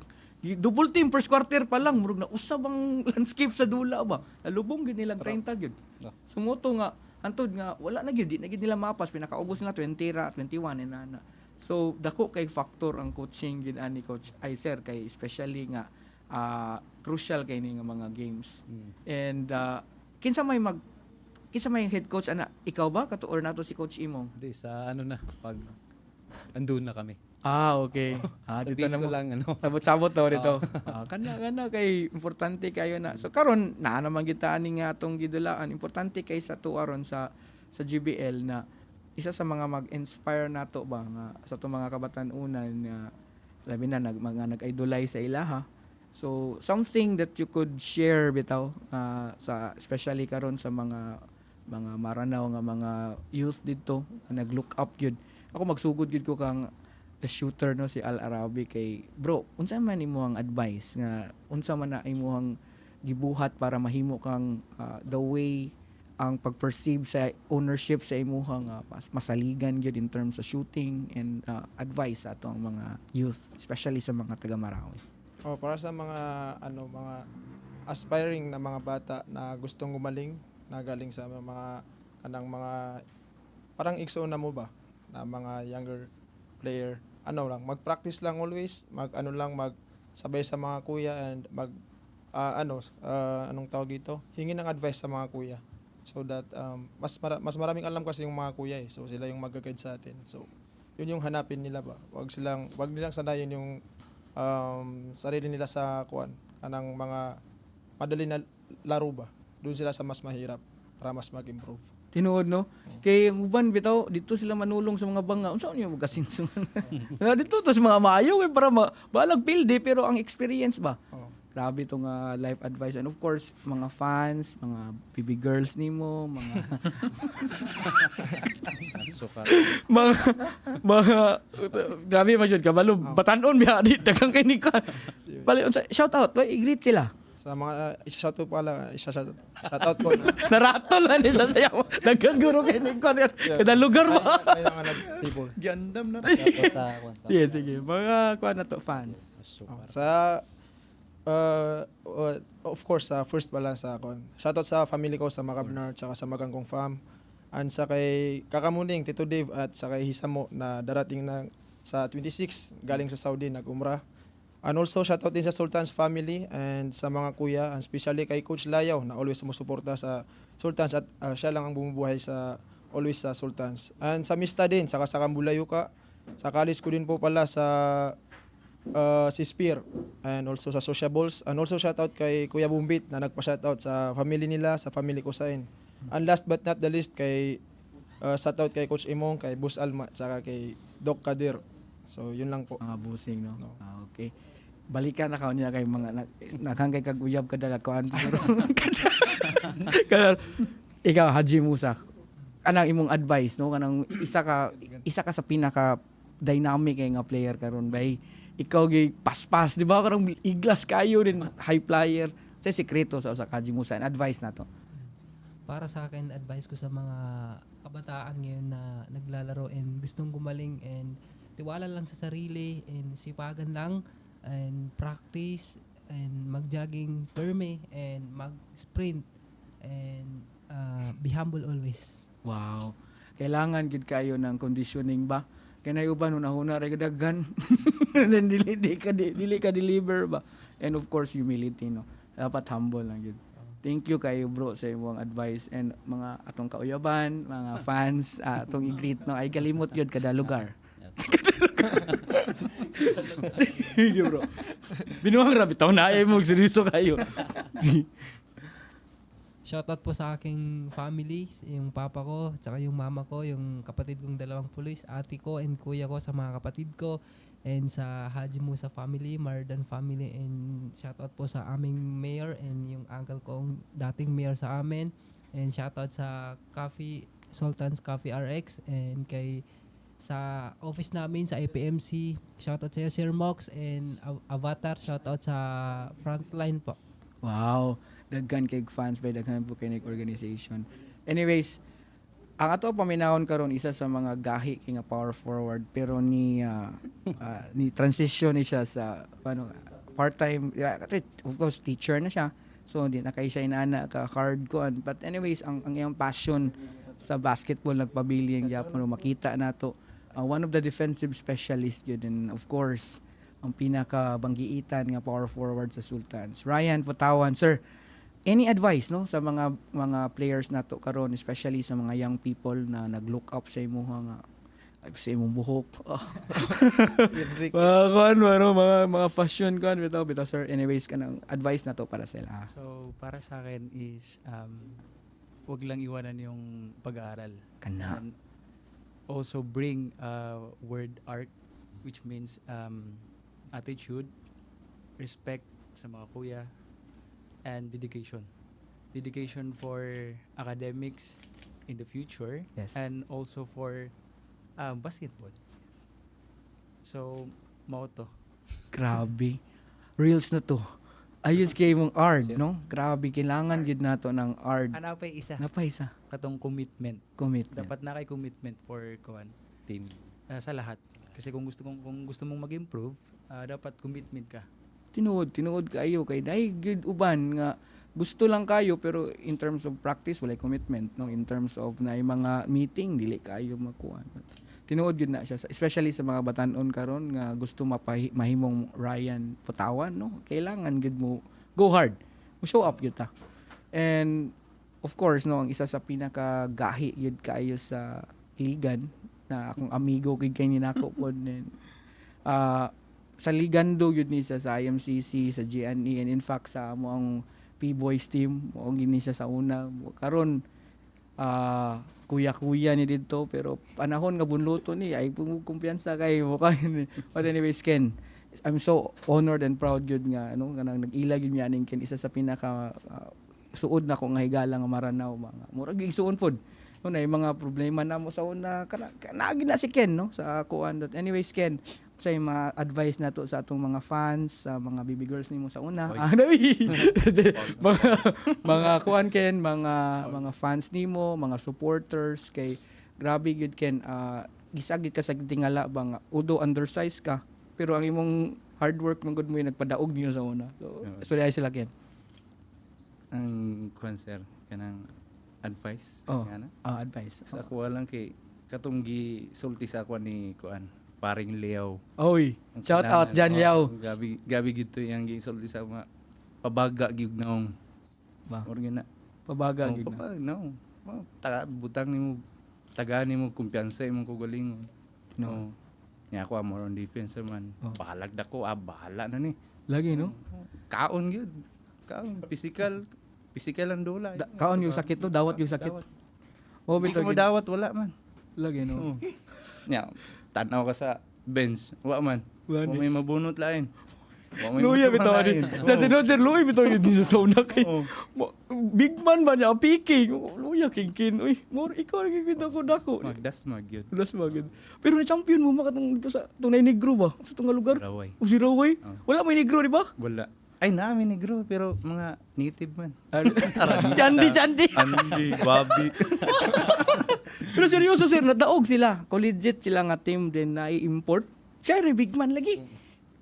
double team first quarter pa lang murag na usab ang landscape sa dula ba. Nalubong gid nilang 30 gyud. Sumuto nga antod nga wala na gyud di na gyud nila mapas pinakaubos nila 20 ra 21 inana. So dako kay factor ang coaching gid ani coach Iser kay especially nga crucial kay ni nga mga games. And kinsa may head coach ana, ikaw ba kato or nato si Coach Imong? Hindi, sa ano na, pag andun na kami. Okay. Dito Sabihin na ko mo. lang, ano, Sabot-sabot daw dito. Kana kay importante kayo na. So karon na naman kita ani nga atong gidulaan. Importante kay sa tuaron sa GBL na isa sa mga mag-inspire nato ba nga sa itong mga kabatan-unan nga labi na mga nag-idolize sa ilaha. So something that you could share bitaw sa especially karon sa mga maranaw nga mga youth dito na nag-look up yun. Ako magsugod yun ko kang the shooter no si Al Arabi kay bro, unsa man imong advice nga unsa man na imong gibuhat para mahimo kang the way ang pag-perceive sa ownership sa imuhang masaligan gyud in terms sa shooting and advice sa atong mga youth especially sa mga taga Marawi. Para sa mga mga aspiring na mga bata na gustong gumaling na galing sa mga kanang mga parang igsoon na mo ba na mga younger player, mag-practice lang always, magsabay sa mga kuya and anong tawag dito, hingi ng advice sa mga kuya so that mas maraming alam kasi yung mga kuya so sila yung mag-guide sa atin, so yun yung hanapin nila ba, wag nilang sanayin yung sarili nila sa kanang mga madali na laro ba, doon sila sa mas mahirap para mas mag-improve. Tinuod no. Kay ang uban bitaw dito sila manulong sa mga banga. Unsa niyo magasinso? Dito to sa mga maayo para balag pilde pero ang experience ba. Grabe tong life advice and of course mga fans, mga baby girls nimo, mga suka. mga grabe man jud kabalo batanon biya di daghang kay ni ka. Bali unsa shout out, i-greet sila. Sa mga shout out ko na Naratol na ni sa sayaw. Daghang guro kay ni kon kada lugar ba. may mga nag-table. Gandam na. Shoutout sa kwan. Yes, sige. Mga kuan na to fans. Sa of course sa first pala sa shoutout sa family ko sa Macabnar tsaka sa Magangkong Fam and sa kay Kakamuning Tito Dave at sa kay Hisamo na darating na sa 26 galing sa Saudi nag-umrah. And also shoutout din sa Sultan's family and sa mga kuya and especially kay Coach Layaw na always sumusuporta sa Sultans at siya lang ang bumubuhay sa always sa Sultans. And sa Mista din saka sa Kambulayuka. Sa college ko din po pala sa si Spear and also sa Sociables and also shoutout kay Kuya Bumbit na nagpa-shoutout sa family nila, sa family ko sa And last but not the least kay shoutout kay Coach Imong, kay Boss Alma, saka kay Doc Kadir. So yun lang po. Mga busing no. Okay. Balikan na ka niya kay mga naghangkay kag uyab kada kuan siguro. Ikaw Haji Musa. Kanang imong advice no kanang isa ka sa pinaka dynamic kay nga player karon bay. Ikaw gay paspas di ba karang iglas kayo din high flyer. Sa sekreto sa Haji Musa and advice na to. Para sa akin, advice ko sa mga kabataan ngayon na naglalaro and gustong gumaling and tiwala lang sa sarili and sipagan lang and practice and mag-jogging perme and mag-sprint and be humble always. Wow. Kailangan gid kayo ng conditioning ba? Kaya uban una-una ray daghan. Then dili ka deliver ba? And of course humility no. Dapat humble lang gid. Thank you kayo bro sa imong advice and mga atong kauyaban, mga fans, atong i-greet no ay kalimot gyud kada lugar. Sige bro. Binuang ra bitaw na ay mo seryoso kayo. Shoutout po sa aking family, yung papa ko, tsaka yung mama ko, yung kapatid kong dalawang pulis, ate ko and kuya ko sa mga kapatid ko, and sa Haji Musa family, Mardan family, and shoutout po sa aming mayor and yung uncle kong dating mayor sa amin, and shoutout sa Sultan's Coffee RX, and kay sa office namin sa APMC, shoutout sa Sir Mox and Avatar, shoutout sa Frontline po. Wow, daghan kay fans by daghan po kay organization. Anyways, ang ato paminahon karon isa sa mga gahi kay nga power forward pero ni transition ni siya sa part-time of course teacher na siya. So di na kay siya inaana ka hard ko but anyways ang iyang passion sa basketball nagpabiling gyapon makita nato one of the defensive specialists yun, and of course ang pinaka banggiitan nga power forward sa Sultans. Ryan Putawan, sir, any advice no sa mga players nato karon, especially sa mga young people na nag-look up sa imo nga sa imong buhok? mga fashion kan bitaw sir. Anyways, kanang advice na to para sa ila. So, para sa akin is, wag lang iwanan yung pag-aaral. Kana. And also bring word art, which means attitude, respect sa mga kuya, and dedication. Dedication for academics in the future, Yes. and also for basketball. So, mao to. Grabe. Reels na to. Ayos kay mong art, no? Grabe, kailangan gid nato ng art. Ano pa isa? Napaisa. Katong commitment. Commitment. Dapat na kay commitment for kuan Team. sa lahat. Kasi kung gusto mong mag-improve, dapat commitment ka. Tinuod kayo kay dai good uban nga gusto lang kayo pero in terms of practice wala commitment, no? In terms of na mga meeting dili kayo makuha. Tinuod gyud na siya especially sa mga batan-on karon nga gusto mahimong Ryan Putawan, no? Kailangan gyud mo go hard. Mo show up gyud ta. And of course, no, ang isa sa pinaka gahi gyud kayo sa ligan na akong amigo kay nako pod sa Ligando yun ni sa IMCC, sa GNE, and in fact sa mo ang P-Boys team, mo ang gini siya sa una. Karon kuya-kuya ni dito, pero panahon nga bunluto ni, ay kumpiyansa kay mo kayo. But anyways, Ken, I'm so honored and proud yun nga, ano, kanang nag-ilag yun yaning Ken, isa sa pinaka suod na ko nga higala nga maranaw, mga murag igsuon pod. No, na yung mga problema na mo sa una, kanagi na si Ken, no, sa kuan. Anyways, Ken, sa mga advice na to sa atong mga fans, sa mga baby girls nimo sa una. mga kuan Ken, mga fans nimo, mga supporters kay grabe gyud Ken, gisagit ka sa tingala ba nga although undersized ka, pero ang imong hard work man gud mo yung nagpadaog niyo sa una. So, sorry sila Ken. Ang kuan sir kanang advice Oh. nga na. Advice. Sa ako lang kay katong sulti sa ako ni kuan paring Leo. Oy, Ang shout out kailangan, Jan Liao. Gabi gito yang gisulti sa mga pabaga gyud naong. Ba? Or gina. Pabaga Oh, gyud na. no. Butang nimo tagaan nimo kumpiyansa imong kugaling. No. Nya ako more on defense man. Oh. Balag dako bahala na ni. Lagi no. Kaon gyud. Kaon physical ang dula. Kaon yung sakit no, dawat yung sakit. Dawat. Oh, Hindi bitaw ko mo gyud. dawat wala man. Lagi no. Oo. Nya, tanaw ka sa bench. Wa man. Wa may mabunot lain. Wa may Luya mabunot bitaw lain. ni. Sa sunod sir Luya bitaw yun sa sauna kay. Oo. Big man ba niya picking. Luya king. Uy, more ikaw kita ko dako. Magdasmag yun. Plus magid. Pero na champion mo makatong dito sa tunay negro ba? Sa tong lugar. Raway. O si Raway. Oh. Wala may negro di ba? Wala. Ay, namin negro, pero mga native man. Chandi. Andy, Bobby. Pero seryoso sir, nadaog sila. Collegiate sila nga team din na i-import. Siya rin big man lagi.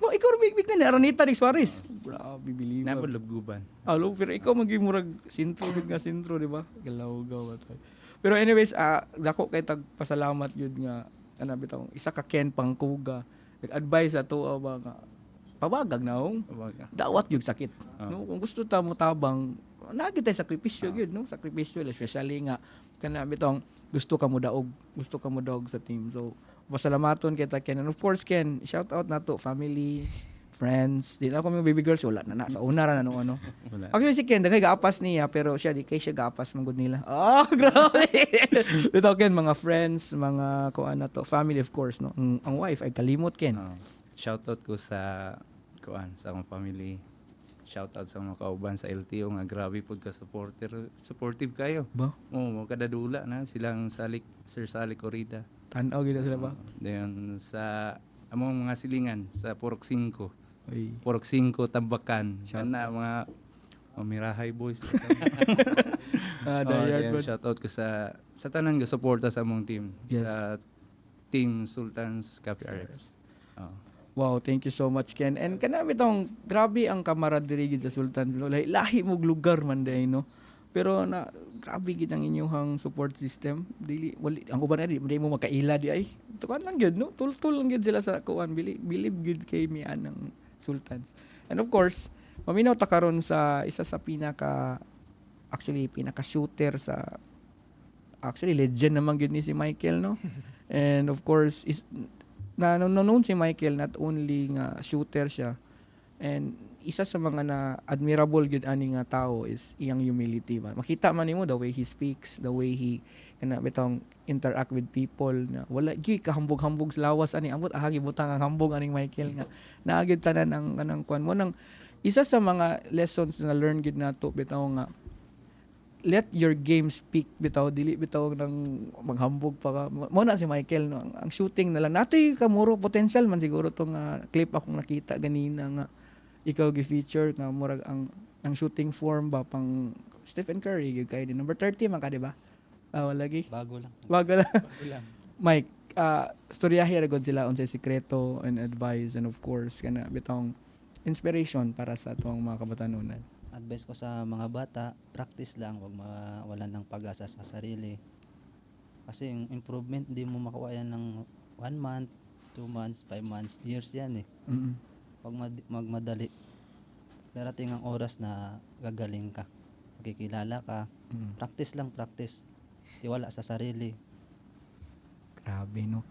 Mo ikaw rin big man ni Aranita de Suarez. Grabe, believe. Nabulubguban. Alo, pero ikaw magimurag sintro big nga sintro, di ba? Galaw-gaw tayo. Pero anyways, dako kay tagpasalamat yun nga ano bitaw, isa ka Ken Pangkuga. Nag-advise ato ba nga pabagag naong Baga. dawat yung sakit. Oh. No, kung gusto ta mo tabang nagi tay sakripisyo gyud no, sakripisyo especially nga kana bitong gusto ka mo daog sa team. So pasalamaton kita Ken, and of course Ken, shout out nato family, friends. Di na ako mga baby girls wala na sa una ra na nung ano. Wala. Actually si Ken dagay gaapas niya pero siya di kay siya gaapas manggod nila. Oh, grabe. Dito Ken, mga friends, mga kuan na to, family of course no. Ang wife ay kalimot Ken. Shoutout ko sa akong family. Shoutout sa mga kauban sa LTO nga grabe pod ka supportive kayo. Ba? Oo, kadadula na silang Sir Salik Orida. Tanaw gid sila ba? Then sa among mga silingan sa Porok 5. Oy. Porok 5 Tambakan. Shout Sana mga Mirahay boys. Dayard bro. Shoutout ko sa tanan nga suporta sa among team. Yes. Sa Team Sultans Cafe RX. Oh. Wow, thank you so much Ken. And kanami tong grabe ang camaraderie gid sa Sultan. Lahi mo lugar man day no. Pero na grabe gid ang inyong support system. Dili wali ang uban na di mo makaila di ay. Tukan lang gyud no. Tul lang gyud sila sa kuan believe gyud kay mi anang Sultans. And of course, maminaw ta karon sa isa sa pinaka shooter sa actually legend naman gyud ni si Michael no. And of course is known si Michael not only nga shooter siya and isa sa mga na admirable gyud ani nga tao is iyang humility ba. Makita man nimo the way he speaks, the way he kana bitong interact with people na wala gyud kahambog-hambog sa lawas ani ambot ahagi butang ang hambog aning Michael nga naagid tanan ang kanang kuan mo nang isa sa mga lessons na learn gyud nato bitaw nga let your game speak bitaw dili bitaw nang maghambog pa ka mo na si Michael no ang shooting na lang natoy kamuro potential man siguro tong clip akong nakita ganina nga ikaw gi-feature nga murag ang shooting form ba pang Stephen Curry gyud kay number 30 man ka di ba wala lagi Bago lang. bago lang Mike storyahe ra gud sila unsay sikreto and advice and of course kana bitong inspiration para sa atong mga kabatanunan. Advice ko sa mga bata, practice lang, wag mawalan ng pag-asa sa sarili. Kasi yung improvement, hindi mo makuha yan ng 1 month, 2 months, 5 months, years yan eh. Mm. Pag magmadali, darating ang oras na gagaling ka. Makikilala ka. Practice lang, practice. Tiwala sa sarili. Grabe no.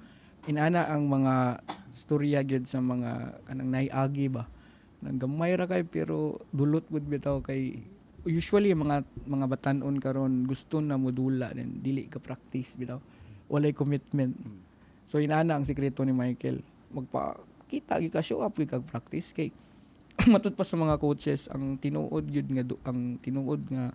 Inana ang mga storya gyud sa mga kanang naiagi ba. Nang gamay ra kay pero dulot gud bitaw kay usually mga batan-on karon gusto na modula din dili ka practice bitaw. Walay commitment. So inana ang sikreto ni Michael. Magpakita gyud ka show up gyud kag practice kay matud pa sa mga coaches ang tinuod gyud nga ang tinuod nga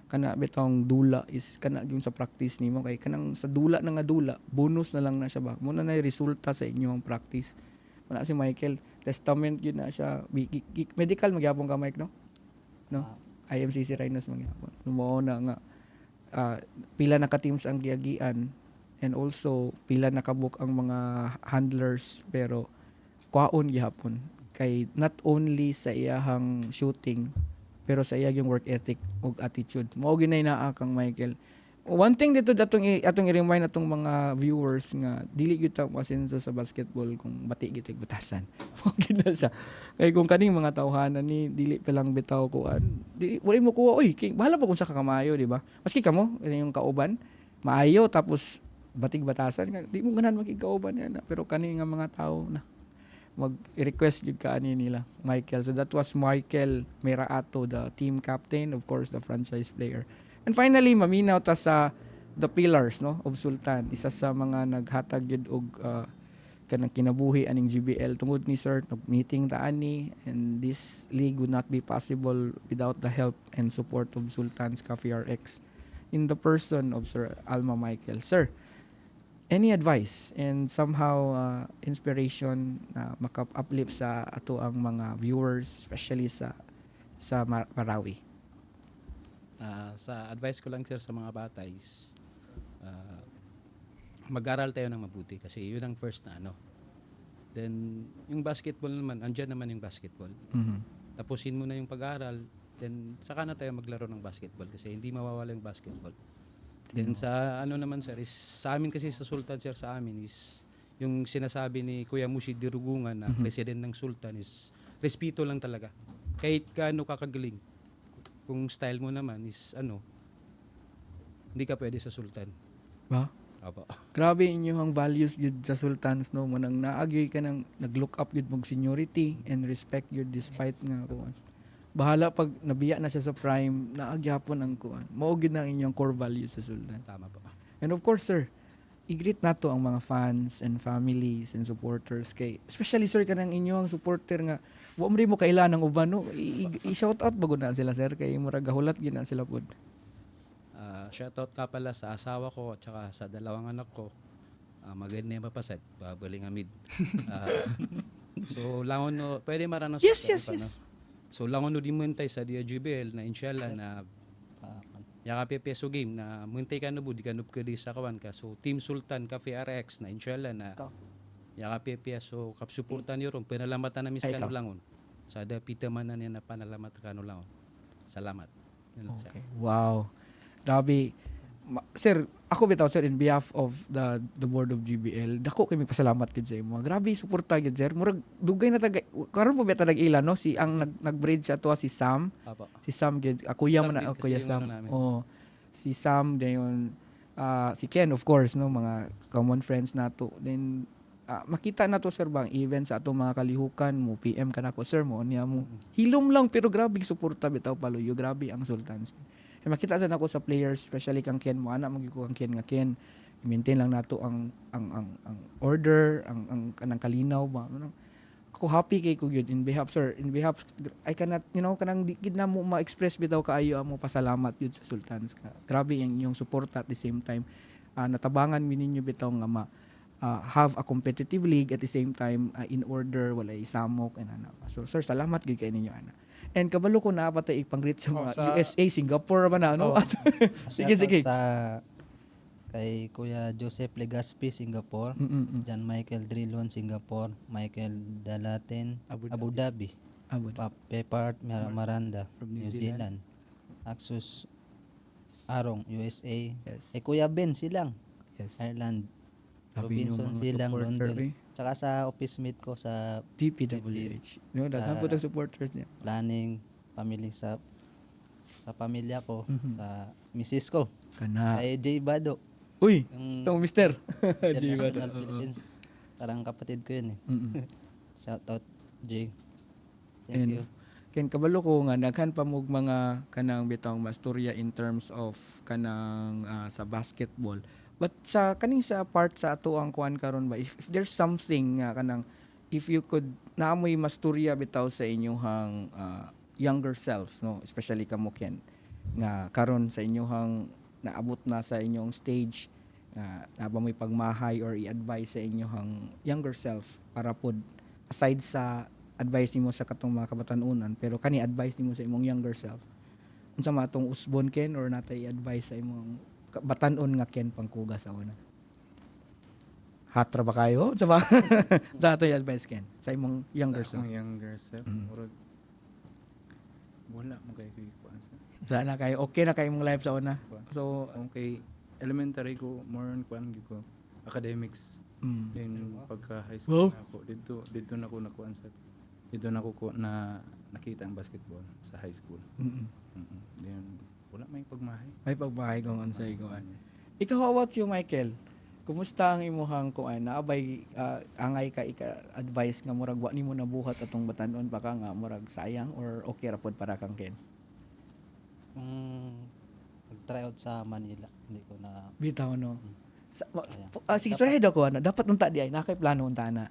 kana bitong dula is kana gyud sa practice nimo kay kanang sa dula na nga dula bonus na lang na siya ba muna na resulta sa inyong practice wala si Michael testament gyud na siya medical magyapon ka Mike no IMCC Rhinos magyapon mo na nga pila na ka teams ang giagian and also pila na kabuk ang mga handlers pero kwaon gihapon kay not only sa iyahang shooting pero sa iya yung work ethic ug attitude mao ginay naa kang Michael. One thing dito atong i-remind atong mga viewers nga dili gyud ta masenso sa basketball kung bati gyud batasan. Mao gina siya. Kay kung kaning mga tawhanan ni dili pa lang bitaw kuan. Dili wala mo kuha oy bahala pa kung sa kakamayo di ba? Maski kamo yung kauban maayo tapos batig batasan di mo ganahan magigkauban yan pero kani nga mga tao na mag-request yung kaani nila, Michael. So that was Michael Meraato, the team captain, of course, the franchise player. And finally, maminaw ta sa the pillars no of Sultan. Isa sa mga naghatag yun og kanang kinabuhi aning GBL tungod ni Sir meeting ta ani and this league would not be possible without the help and support of Sultan's Cafe RX in the person of Sir Alma Michael. Sir, any advice and somehow inspiration na maka-uplift sa ato ang mga viewers especially sa Marawi? Sa advice ko lang sir sa mga bata is mag-aral tayo ng mabuti kasi yun ang first na ano. Then yung basketball naman, andyan naman yung basketball. Tapusin mo na yung pag-aaral, then saka na tayo maglaro ng basketball kasi hindi mawawala yung basketball. Then sa ano naman sir is sa amin kasi sa Sultan sir sa amin is yung sinasabi ni Kuya Mushi Dirugungan na president ng Sultan is respeto lang talaga. Kahit gaano kakagaling. Kung style mo naman is ano hindi ka pwede sa Sultan. Ba? Opo. Grabe inyong values yun sa Sultans no manang naagyoy ka nang nag-look up yun mong seniority and respect yun despite nga kuan. Bahala pag nabiya na siya sa prime, naagyapon ang kuan. Mao gid na inyong core values sa Sultan. Tama po. And of course, sir, i-greet nato ang mga fans and families and supporters kay especially sir kanang inyong supporter nga wa mo kailan ng uban no. I-shout out bagud na sila sir kay murag gahulat gyud na sila pod. Shoutout ka pala sa asawa ko at saka sa dalawang anak ko. Maganda yung papasad, babaling amid. So langon no, pwede maranos. Yes. So langon no di muntay sa DJBL na inshallah na yaka peso game na muntay ka no budi ka no di sa kawan ka. So Team Sultan Cafe RX na inshallah na yaka peso kapsuportan niyo ron pinalamatan na miskan langon. Sa ada pitamanan niya na panalamat ka no langon. Salamat. Yun lang, sir. Okay. Wow. Grabe. Sir, ako bitaw sir in behalf of the board of GBL, dako kami pasalamat gid sa imo. Grabe suporta gid sir. Murag dugay na tagay karon po beta nag-ila no si ang nag-bridge sa to si Sam. Apo. Si Sam gid kuya Sam man na din kasi kuya yung Sam. ano namin. Oh. Si Sam dayon si Ken of course no mga common friends nato. Then makita na to sir bang event sa atong mga kalihukan mo PM ka nako sir mo niya mo hilom lang pero grabe suporta bitaw paluyo grabe ang Sultans. Makita sa nako sa players especially kang Ken mo ana magiko kang Ken nga Ken i-maintain lang nato ang order ang kanang kalinaw ba ano ako happy kay ko gyud in behalf sir in behalf I cannot kanang di gid na mo ma-express bitaw kaayo mo pasalamat gyud sa Sultans ka grabe ang inyong suporta at the same time natabangan mi ninyo bitaw nga have a competitive league at the same time in order walay samok and ana. So sir, salamat gid kay ninyo ana. And kabalo ko na patay ipang-greet sa mga sa- USA, Singapore ba na ano? Oh. Sige, sige. Sa kay Kuya Joseph Legaspi, Singapore. John Michael Drilon, Singapore. Michael Dalaten, Abu Dhabi. Pepart Maranda, From New Zealand. Axus Arong, USA. Yes. Kuya Ben silang, Yes. Ireland. Sabi niyo, Robinson mga silang, supporter, London. eh. Tsaka sa office mate ko sa DPWH. No, daghan po tag supporters niya. planning, family sa pamilya ko, Mhm. sa misis ko, Kana. kay Jay Bado. Uy, Yung itong mister. Jay Bado. International Philippines. Parang kapatid ko yun eh. Shout out Jay. Thank And you. ken kabalo ko nga daghan pa mog mga kanang bitang masturya in terms of kanang sa basketball. But sa kaning sa part sa ato ang kuan karon ba if there's something nga kanang if you could naamoy masturya bitaw sa inyong younger self no especially kamo Ken nga karon sa inyong naabot na sa inyong stage nga naba mo'y pagmahay or i-advise sa inyong younger self para pod aside sa advice nimo sa katong mga kabatanunan pero kani advice nimo sa imong younger self unsa man atong usbon Ken or natay advice sa imong batanon nga Ken pangkuga sa una hatra ba kayo sa ba sa atong advice Ken sa imong younger Sa self akong younger self, Mm. murag wala mo kay kuan sa. wala na kayo okay na kayo imong life sa una so Okay, elementary ko more on kuan gyud ko academics. Then pagka high Wow. school na ako dito na ko nakuan sa dito na ko na nakita ang basketball sa high school. Then wala may pagmahay. may pagbahay kung ano sa iguan ikaw how about you Michael kumusta ang imuhang kuan naabay angay ka advice nga murag wa nimo nabuhat atong batanon pa ka nga murag sayang or okay ra pod para kang Ken Nag-try out sa Manila. Hindi ko na bitaw no Sayang. sige sorry daw ko dapat unta di ay nakay plano unta na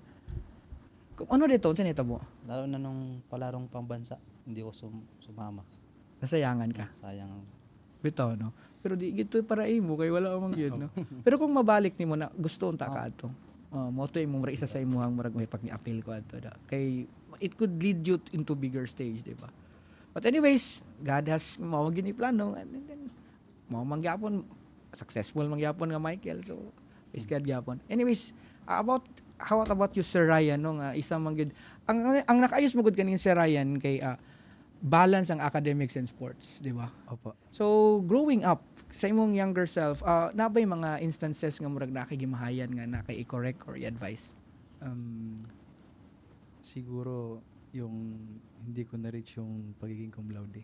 kung ano dito unsa nito mo lalo na nung palarong pambansa, hindi ko sumama. nasayangan ka Sayang. bitaw no pero di gito para imo kay wala mang gyud no pero kung mabalik nimo na gusto unta ka adto mo to imong ra isa sa imong murag may pag-appeal ko adto da kay it could lead you into bigger stage di ba but anyways God has mao gini plano and then mao mangyapon successful mangyapon nga Michael so is God gyapon anyways how about you Sir Ryan no nga isa man gyud ang nakaayos mo gud kaning Sir Ryan kay balance ang academics and sports di ba Opo. so growing up sa imong younger self nabay mga instances nga murag nakigimahayan nga nakay-correct or i-advise Siguro yung hindi ko na-reach yung pagiging cum laude.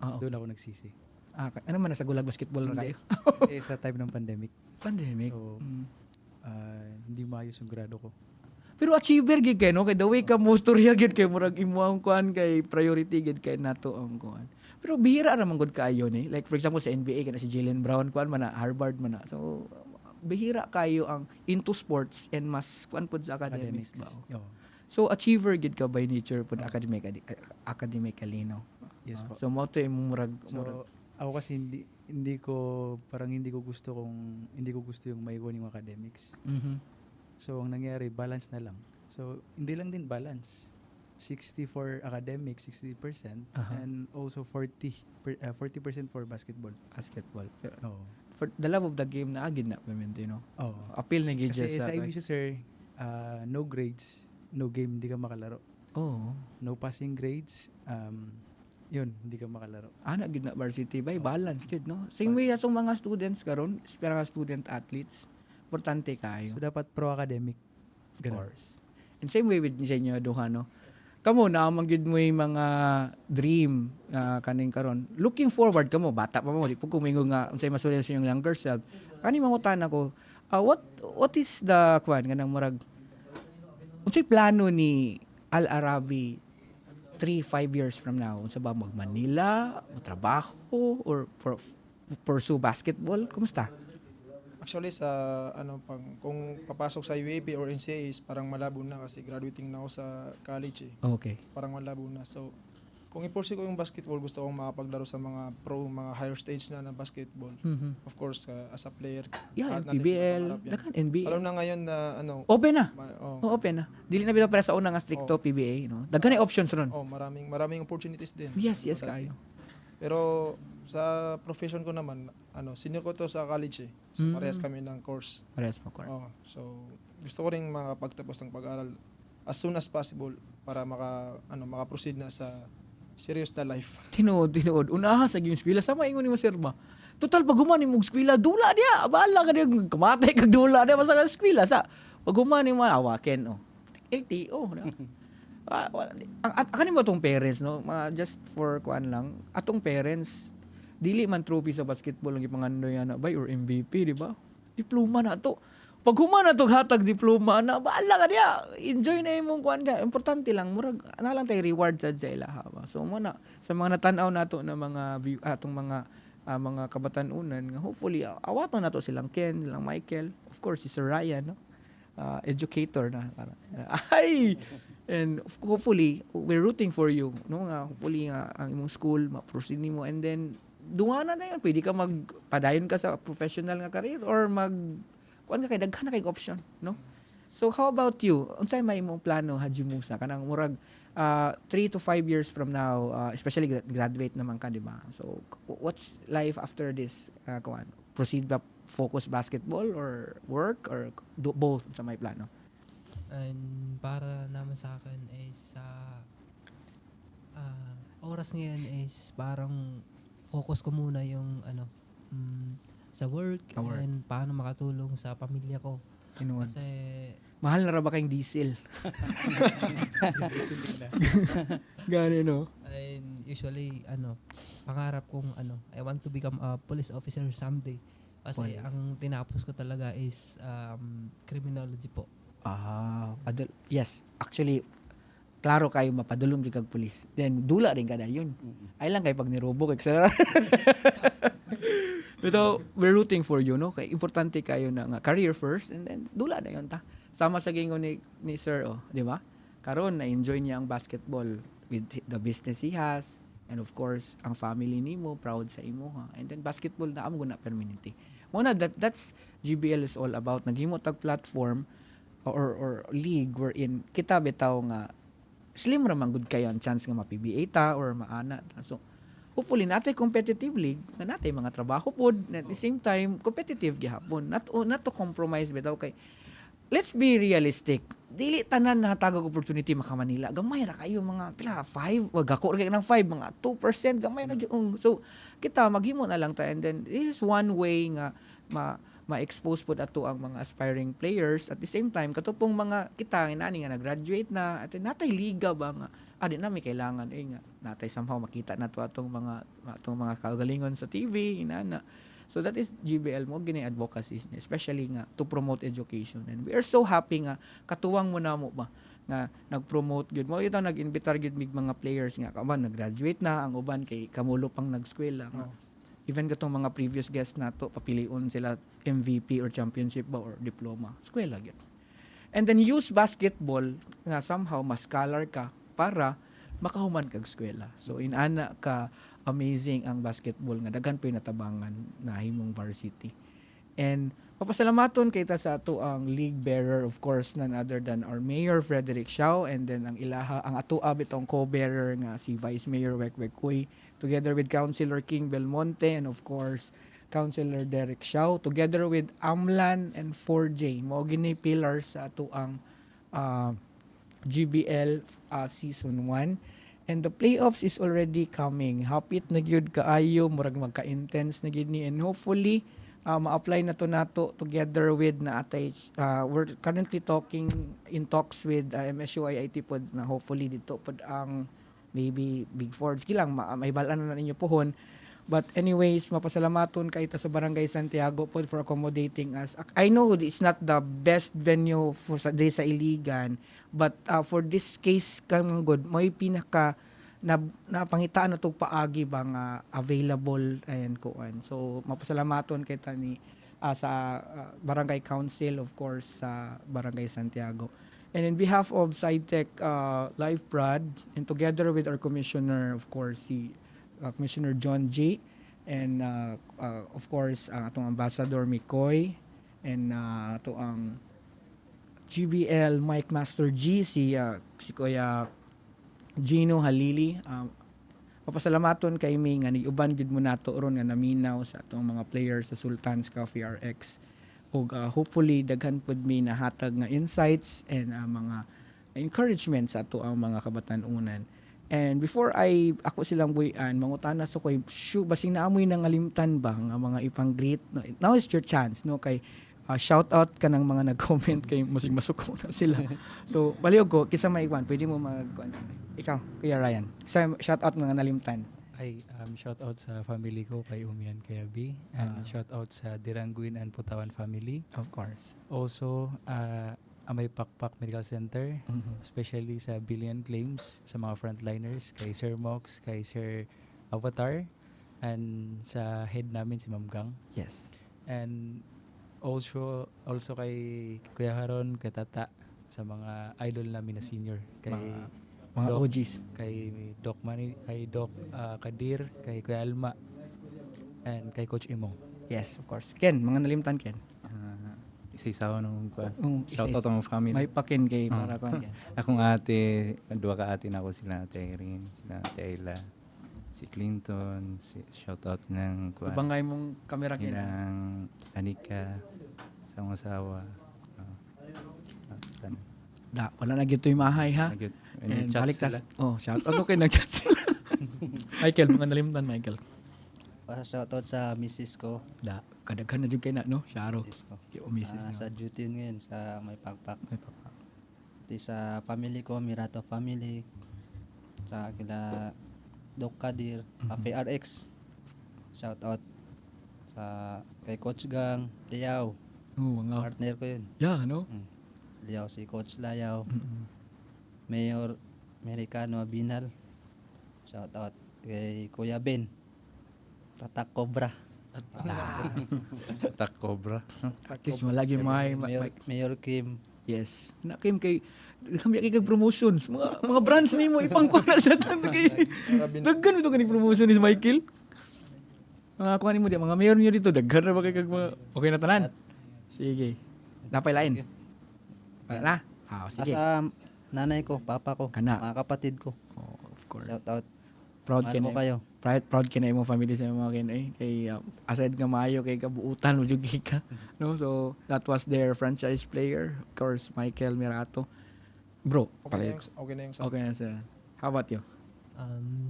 Oo. Doon ako nagsisi. Ano man nasa gulag basketball ra Hindi. kayo Kasi sa time ng pandemic, pandemic So, Mm. hindi maayos yung grado ko. Pero achiever gid kay no kay the way ka mo storya gid kay murag imo ang kuan kay priority gid kay nato ang kuan. Pero bihira ra man gud kaayo ni. Like for example sa NBA kana si Jaylen Brown kuan man na Harvard man na. So bihira kayo ang into sports and mas kuan pud sa academics ba. Oo. So achiever gid ka by nature pud academically no. Yes po. So mo to imong murag So, ako kasi hindi ko gusto yung maiwan yung academics. Mhm. So, ang nangyari, balance na lang. So, hindi lang din balance. 60 for academics, 60%, Aha. and also 40% for basketball. Basketball. Oo. For the love of the game na agid na pamenti no. Oo. Appeal na gid Kasi sa sa IBC, sir, no grades, no game, hindi ka makalaro. Oh. No passing grades, yun, hindi ka makalaro. Ana gid na varsity bay balance gid no. Same way atong mga students karon, mga student athletes. Importante kayo. So dapat pro-academic. Of Ganun. course. And same way with sa inyo duha no. Kamo na mangyud mo yung mga dream kaning karon. Looking forward kamo bata pa mo di pud kumingo nga unsay masulyan sa inyong younger self. Kani mangutan ako, what is the kwan kanang murag unsay plano ni Al Arabi 3-5 years from now? Unsa ba mag Manila, trabaho or pursue basketball? Kumusta? Actually sa kung papasok sa UAP or NCAA is parang malabo na kasi graduating na ako sa college eh. Okay. Parang malabo na. So kung i-pursue ko yung basketball, gusto kong makapaglaro sa mga mga higher stage na basketball. Mhm. Of course, as a player. Yeah, lahat natin PBL, pangarap yan. dakan NBA. Alam na ngayon na Open na. oh, Oh, open na. Dili na bila para sa una nga stricto PBA, no. Daghan ay options ron. maraming opportunities din. Yes, kayo. Pero sa profession ko naman, senior ko to sa college eh. So Mm. parehas kami ng course. Parehas mo, Cor. Oh, so gusto ko ring makapagtapos ng pag-aral as soon as possible para maka-proceed na sa serious na life. Tinuod. Unaha sa yung eskwela sama ingon ni Sir ba. Total pag human mo eskwela dula dia, bahala ka dia kamatay kag dula dia basta ka eskwela sa pag human mo awaken oh. LTO na. Kanin mo tong parents no, just for kuan lang, atong parents dili man trophy sa basketball ang ipangandoy ana bay or MVP di ba? Diploma na to. Pag humana tong hatag diploma na bahala ka dia. Enjoy na imong kuan dia. Importante lang murag ana lang tay reward sad sa ilaha ba. So mo na sa mga natanaw nato na mga atong mga kabatanunan nga hopefully awaton nato silang Ken, silang Michael, of course si Sir Ryan no. Educator na para. Ay. And hopefully we're rooting for you no nga hopefully nga ang imong school ma-proceed nimo and then duwa na yan pwede ka magpadayon ka sa professional nga career or kuan ka kay daghan na kay option no. So how about you, unsay may imong plano Haji Musa kanang murag 3 to 5 years from now, especially graduate naman ka di ba, so what's life after this kuan, proceed ba focus basketball or work or do both sa may plano? And para naman sa akin is oras ngayon is parang focus ko muna yung sa work, Sa work. and paano makatulong sa pamilya ko. Tinuod. Kasi Mahal na ra ba kayong diesel? Gani no. and usually pangarap kong I want to become a police officer someday. Kasi Police. ang tinapos ko talaga is criminology po. Yes, actually klaro kayo mapadulong di kag pulis. Then dula din kada yun. Ay lang kay pag nirobo kay sa Pero we're rooting for you no. Kay importante kayo na nga career first and then dula na yun ta. Sama sa gingon ni Sir di ba? Karon na-enjoy niya ang basketball with the business he has and of course ang family nimo proud sa imo ha. And then basketball na amo na permanente. Mo na that's GBL is all about. Naghimo tag platform or league wherein kita bitaw nga slim ra man gud kayo ang chance nga ma-PBA ta or maana ta. So hopefully natay competitive league nga natay mga trabaho pod at the same time competitive gihapon. Not to compromise bitaw kay let's be realistic. Dili tanan na hatagog opportunity maka Manila. Gamay ra kayo mga pila 5, wag ako ra ng 5 mga 2% gamay ra gyud. So kita maghimo na lang ta and then this is one way nga ma-expose pod ato ang mga aspiring players at the same time katupong mga kita inani nga nag-graduate na at natay liga ba nga di na may kailangan nga natay somehow makita nato atong mga kagalingon sa TV inana. So that is GBL mo gini advocacy especially nga to promote education and we are so happy nga katuwang mo na mo ba nga nag-promote gyud mo ito nag-invitar gyud mig mga players nga kaman nag-graduate na ang uban kay kamulo pang nag-eskwela nga. Even katong mga previous guests nato papilion sila MVP or championship ba or diploma eskwela gyud. And then use basketball nga somehow mas scholar ka para makahuman kag eskwela. So inana ka amazing ang basketball nga daghan pa natabangan na himong varsity. And papasalamaton kita sa ato ang league bearer of course none other than our Mayor Frederick Xiao and then ang ato bitong co-bearer nga si Vice Mayor Wekwek Uy together with Councilor King Belmonte and of course Councilor Derek Xiao together with Amlan and 4J mao gini pillars sa ato ang GBL season 1. And the playoffs is already coming. Hapit na gyud kaayo, murag magka-intense na gyud ni, and hopefully ma-apply na to nato together with na atay we're currently in talks with MSU IIT pod na hopefully dito pod ang maybe Big Four. Sige lang, may balaan na ninyo pohon. But anyways, mapasalamaton kay ta sa Barangay Santiago po for accommodating us. I know it's not the best venue for sa Iligan, but for this case kang good, may pinaka na pangitaan na tog paagi ba nga available ayan kuan. So mapasalamaton kay ta ni sa Barangay Council, of course, sa Barangay Santiago. And in behalf of SciTech Life Prod, and together with our commissioner, of course, si Commissioner John G. And of course, atong Ambassador Mikoy, and ato ang GVL Mike Master G, si Kuya Gino Halili. Papasalamaton kay mi nga niuban gid mo nato ron nga naminaw sa atong mga players sa Sultans Coffee RX. Og hopefully daghan pud mi nahatag nga insights and mga encouragement sa ato ang mga kabatan-unan. And before ako silang buyan, mangutana so koy basing naamoy nang alimtan ba nga mga ipang greet, no? Now is your chance, no, kay shout out ka ng mga nag-comment kay musig masuko na sila. So baliw ko kisa maigwan, pwede mo ikaw Kuya Ryan, sa shout out mga nalimtan. Ay, shout out sa family ko kay Umian Kayabi, and shout out sa Diranguin and Putawan family. Of course. Also, Amay Pakpak Medical Center, especially sa Billion Claims, sa mga frontliners, kay Sir Mox, kay Sir Avatar, and sa head namin si Ma'am Gang. Yes. And also kay Kuya Haron, kay Tata, sa mga idol namin na senior, kay Mga Doc, OGs. kay Doc Mani, kay Doc Kadir, kay Kuya Alma, and kay Coach Imong. Yes, of course. Ken, mga nalimtan Ken. Isa-isawa nung kuan. Oh, Shout out ang family. May pakin kay para kuan Ken. Akong ate, dua ka ate na ako, sila Ate Irene, sila Ate Ayla, si Clinton, shout out ng kuan. Ibangay mong kamera Ken. Ilang Anika, sa akong asawa. Wala na gyud toy mahay ha. And balik tas. Oh, shout out kay nag-chat sila. Michael, mga nalimtan Michael. Shoutout sa misis ko. Kadaghan na jud kay na no, Sharo. Misis ko. Sige, o misis Sa niyo. duty yun ngayon sa May Pakpak. May papa. Pati sa family ko, Mirato family. Sa kila Doc Kadir, PRX. Shoutout sa kay Coach Gang, Liao. Oh, mga Partner ko yun. yeah, no. Liao si Coach Layaw. Mm-mm. Mayor Americano Binal. Shoutout kay Kuya Ben. Tatak Cobra. Tak Cobra. At least malagi may Mayor Kim. yes. Na Kim kay kami kay promotions. Mga brands nimo ipangko na sa tan kay. Daghan ito kaning promotion ni Michael. Mga kuha nimo di mga mayor niyo dito daghan ra ba kay kag mga okay na tanan. Sige. Napay lain. Wala na. Sige. Asa nanay ko, papa ko, Kana. mga kapatid ko. Oh, of course. Shoutout. Proud Mahal ka ko na. kayo. Proud ka na imong family sa mga kay aside nga maayo kay kabuutan mo jud ka, no? So that was their franchise player, of course, Michael Mirato. Bro, Okay na yung sa okay na sa. How about you?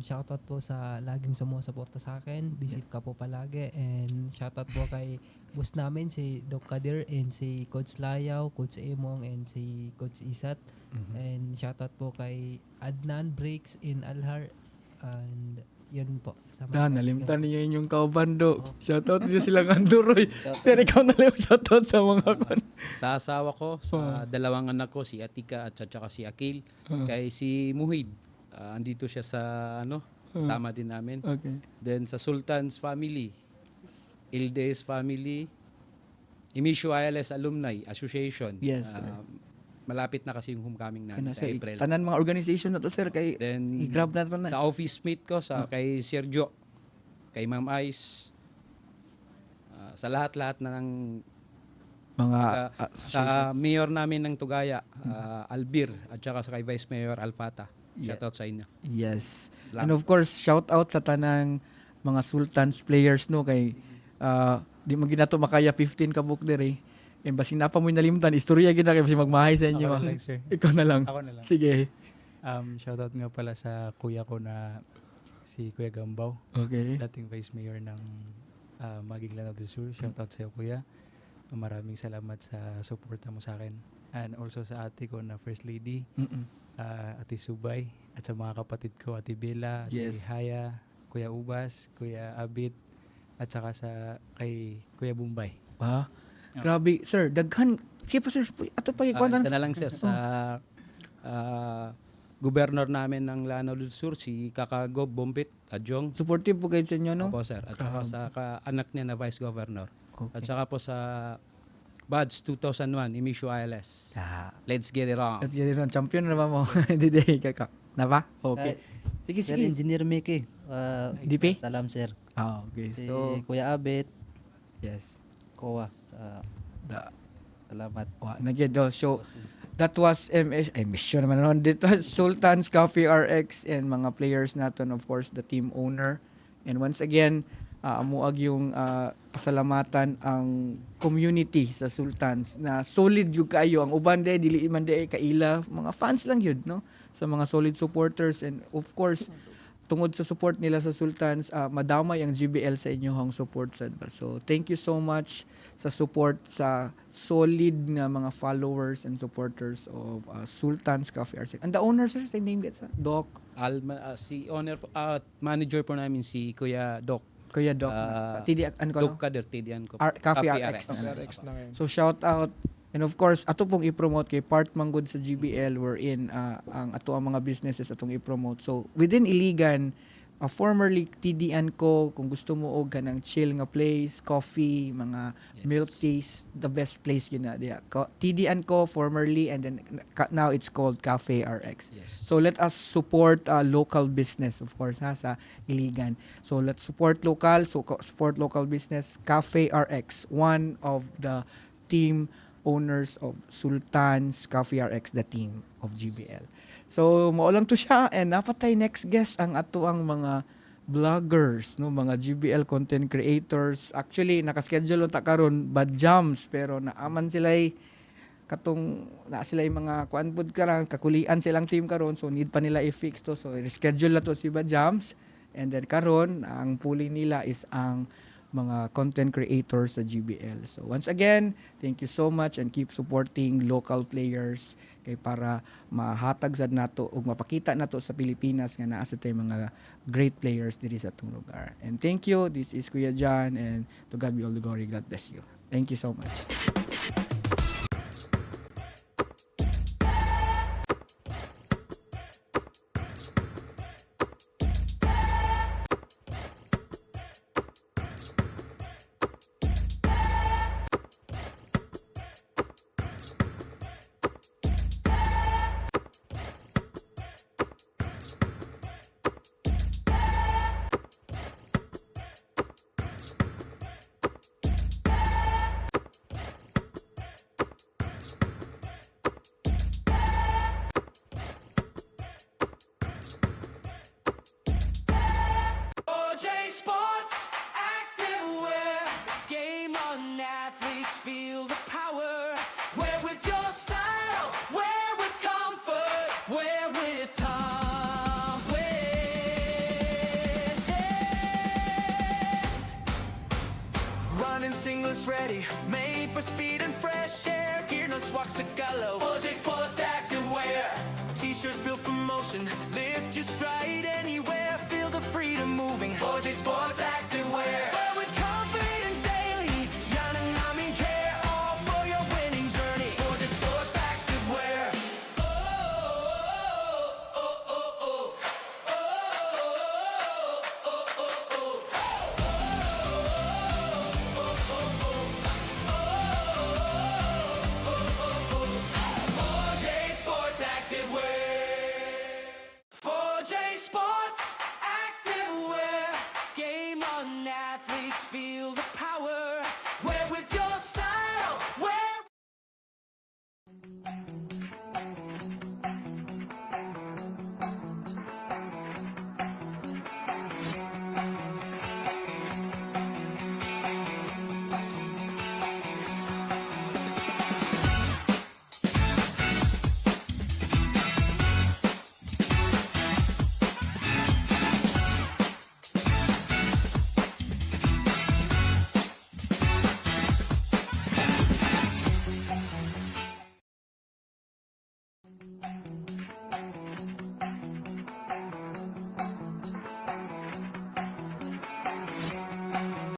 Shoutout po sa laging sumusuporta sa akin. Visit ka po palagi. And shoutout po kay boss namin, si Doc Kadir, and si Coach Layaw, Coach Emong, and si Coach Isat. And shoutout po kay Adnan Breaks in Alhar. And yun po. Nalimtan niya yung kaubando. Shoutout niyo silang Andoroy. Sir, ikaw na lang shoutout sa mga kon. Sa asawa ko, sa dalawang anak ko, si Atika at saka si Akil, kay si Muhid. Andito siya sa sama din namin. Okay. Then sa Sultan's family, Ildes family, Emisio ILS Alumni Association. Yes, sir. Malapit na kasi yung homecoming namin Kana sa April. tanan mga organization na to, sir, kay Then i-grab na to na. sa office mate ko, kay Sergio, kay Ma'am Ice, sa lahat-lahat na ng Mga sa mayor namin ng Tugaya, Albir, at saka sa kay Vice Mayor Alfata. Shoutout sa inyo. yes. Salamat. And of course, shout out sa tanang mga Sultans players no kay di mo ginato makaya 15 ka book der eh. Basing napa mo nalimtan istorya gid na kay basing magmahay sa inyo. Ako na lang, sir. Ikaw na lang. Ako na lang. Sige. Shoutout nga pala sa kuya ko na si Kuya Gambaw, Okay. dating Vice Mayor ng Maging Lanao del Sur. Shoutout sa iyo, kuya. Maraming salamat sa suporta mo sa akin. And also sa ate ko na First Lady, Ate Subay, at sa mga kapatid ko, Ate Bella, Ate Yes. Haya, Kuya Ubas, Kuya Abit, at saka kay Kuya Bumbay. Ah, grabe, sir. Daghan. Sige pa, sir. Ato pa Isa na lang sir sa gobernador namin ng Lanao del Sur, si Kakagob Bombit Adjong. Supportive po kayo sa inyo, no? Opo sir. At saka sa anak niya na Vice Governor. At Okay. saka po sa Buds 2001, Emisio ILS. Ah, Let's get it on. let's get it on. Champion na ba mo? Diday, kaka. Na ba? Okay. Sige, Sir sige. Engineer Mickey. DP? Salam sir. Ah, okay. Si So, Kuya Abet, yes. Kowa. Salamat. Nagyan daw. So, that was mission naman noon. Dito Sultan's Coffee RX and mga players natin, of course, the team owner. And once again, amuag yung pasalamatan ang community sa Sultans na solid yung kayo. Ang uban de, dili man de kaila. Mga fans lang yun, no? Sa mga solid supporters. And of course, tungod sa support nila sa Sultans, madamay ang GBL sa inyong support sad ba. So thank you so much sa support sa solid nga mga followers and supporters of Sultans Coffee RC. And the owner, sir, say name gets Doc Si owner manager po namin si Kuya Doc. Kuya Doc sa TD ano ko, Doc no? Kader Tidian ko. Coffee RX. RX na ngayon. So shout out. And of course, ato pong i-promote kay part manggod sa GBL wherein ang ato ang mga businesses atong i-promote. So within Iligan, formerly TDN ko, kung gusto mo og kanang chill nga place, coffee, mga milk teas, the best place yun na diya. TDN ko formerly, and then now it's called Cafe RX. Yes. So let us support local business, of course, sa Iligan. So let's support local, support local business. Cafe RX, one of the team owners of Sultan's Coffee RX, the team of GBL. So mao lang to siya, and napatay next guest ang ato ang mga vloggers, no, mga GBL content creators. Actually naka-schedule ta karon bad jams, pero naaman sila na sila mga kuan pud karang kakulian silang team karon, so need pa nila i-fix to. So reschedule na to si bad jams, and then karon ang puli nila is ang mga content creators sa GBL. So once again, thank you so much and keep supporting local players kay para mahatag sad nato ug mapakita nato sa Pilipinas nga naa sa tay mga great players diri sa atong lugar. And thank you. This is Kuya John, and to God be all the glory. God bless you. Thank you so much. OJ Sports, active wear. Game on, athletes feel the power. Wear with your style, wear with comfort, wear with confidence. Running singlets ready, made for speed.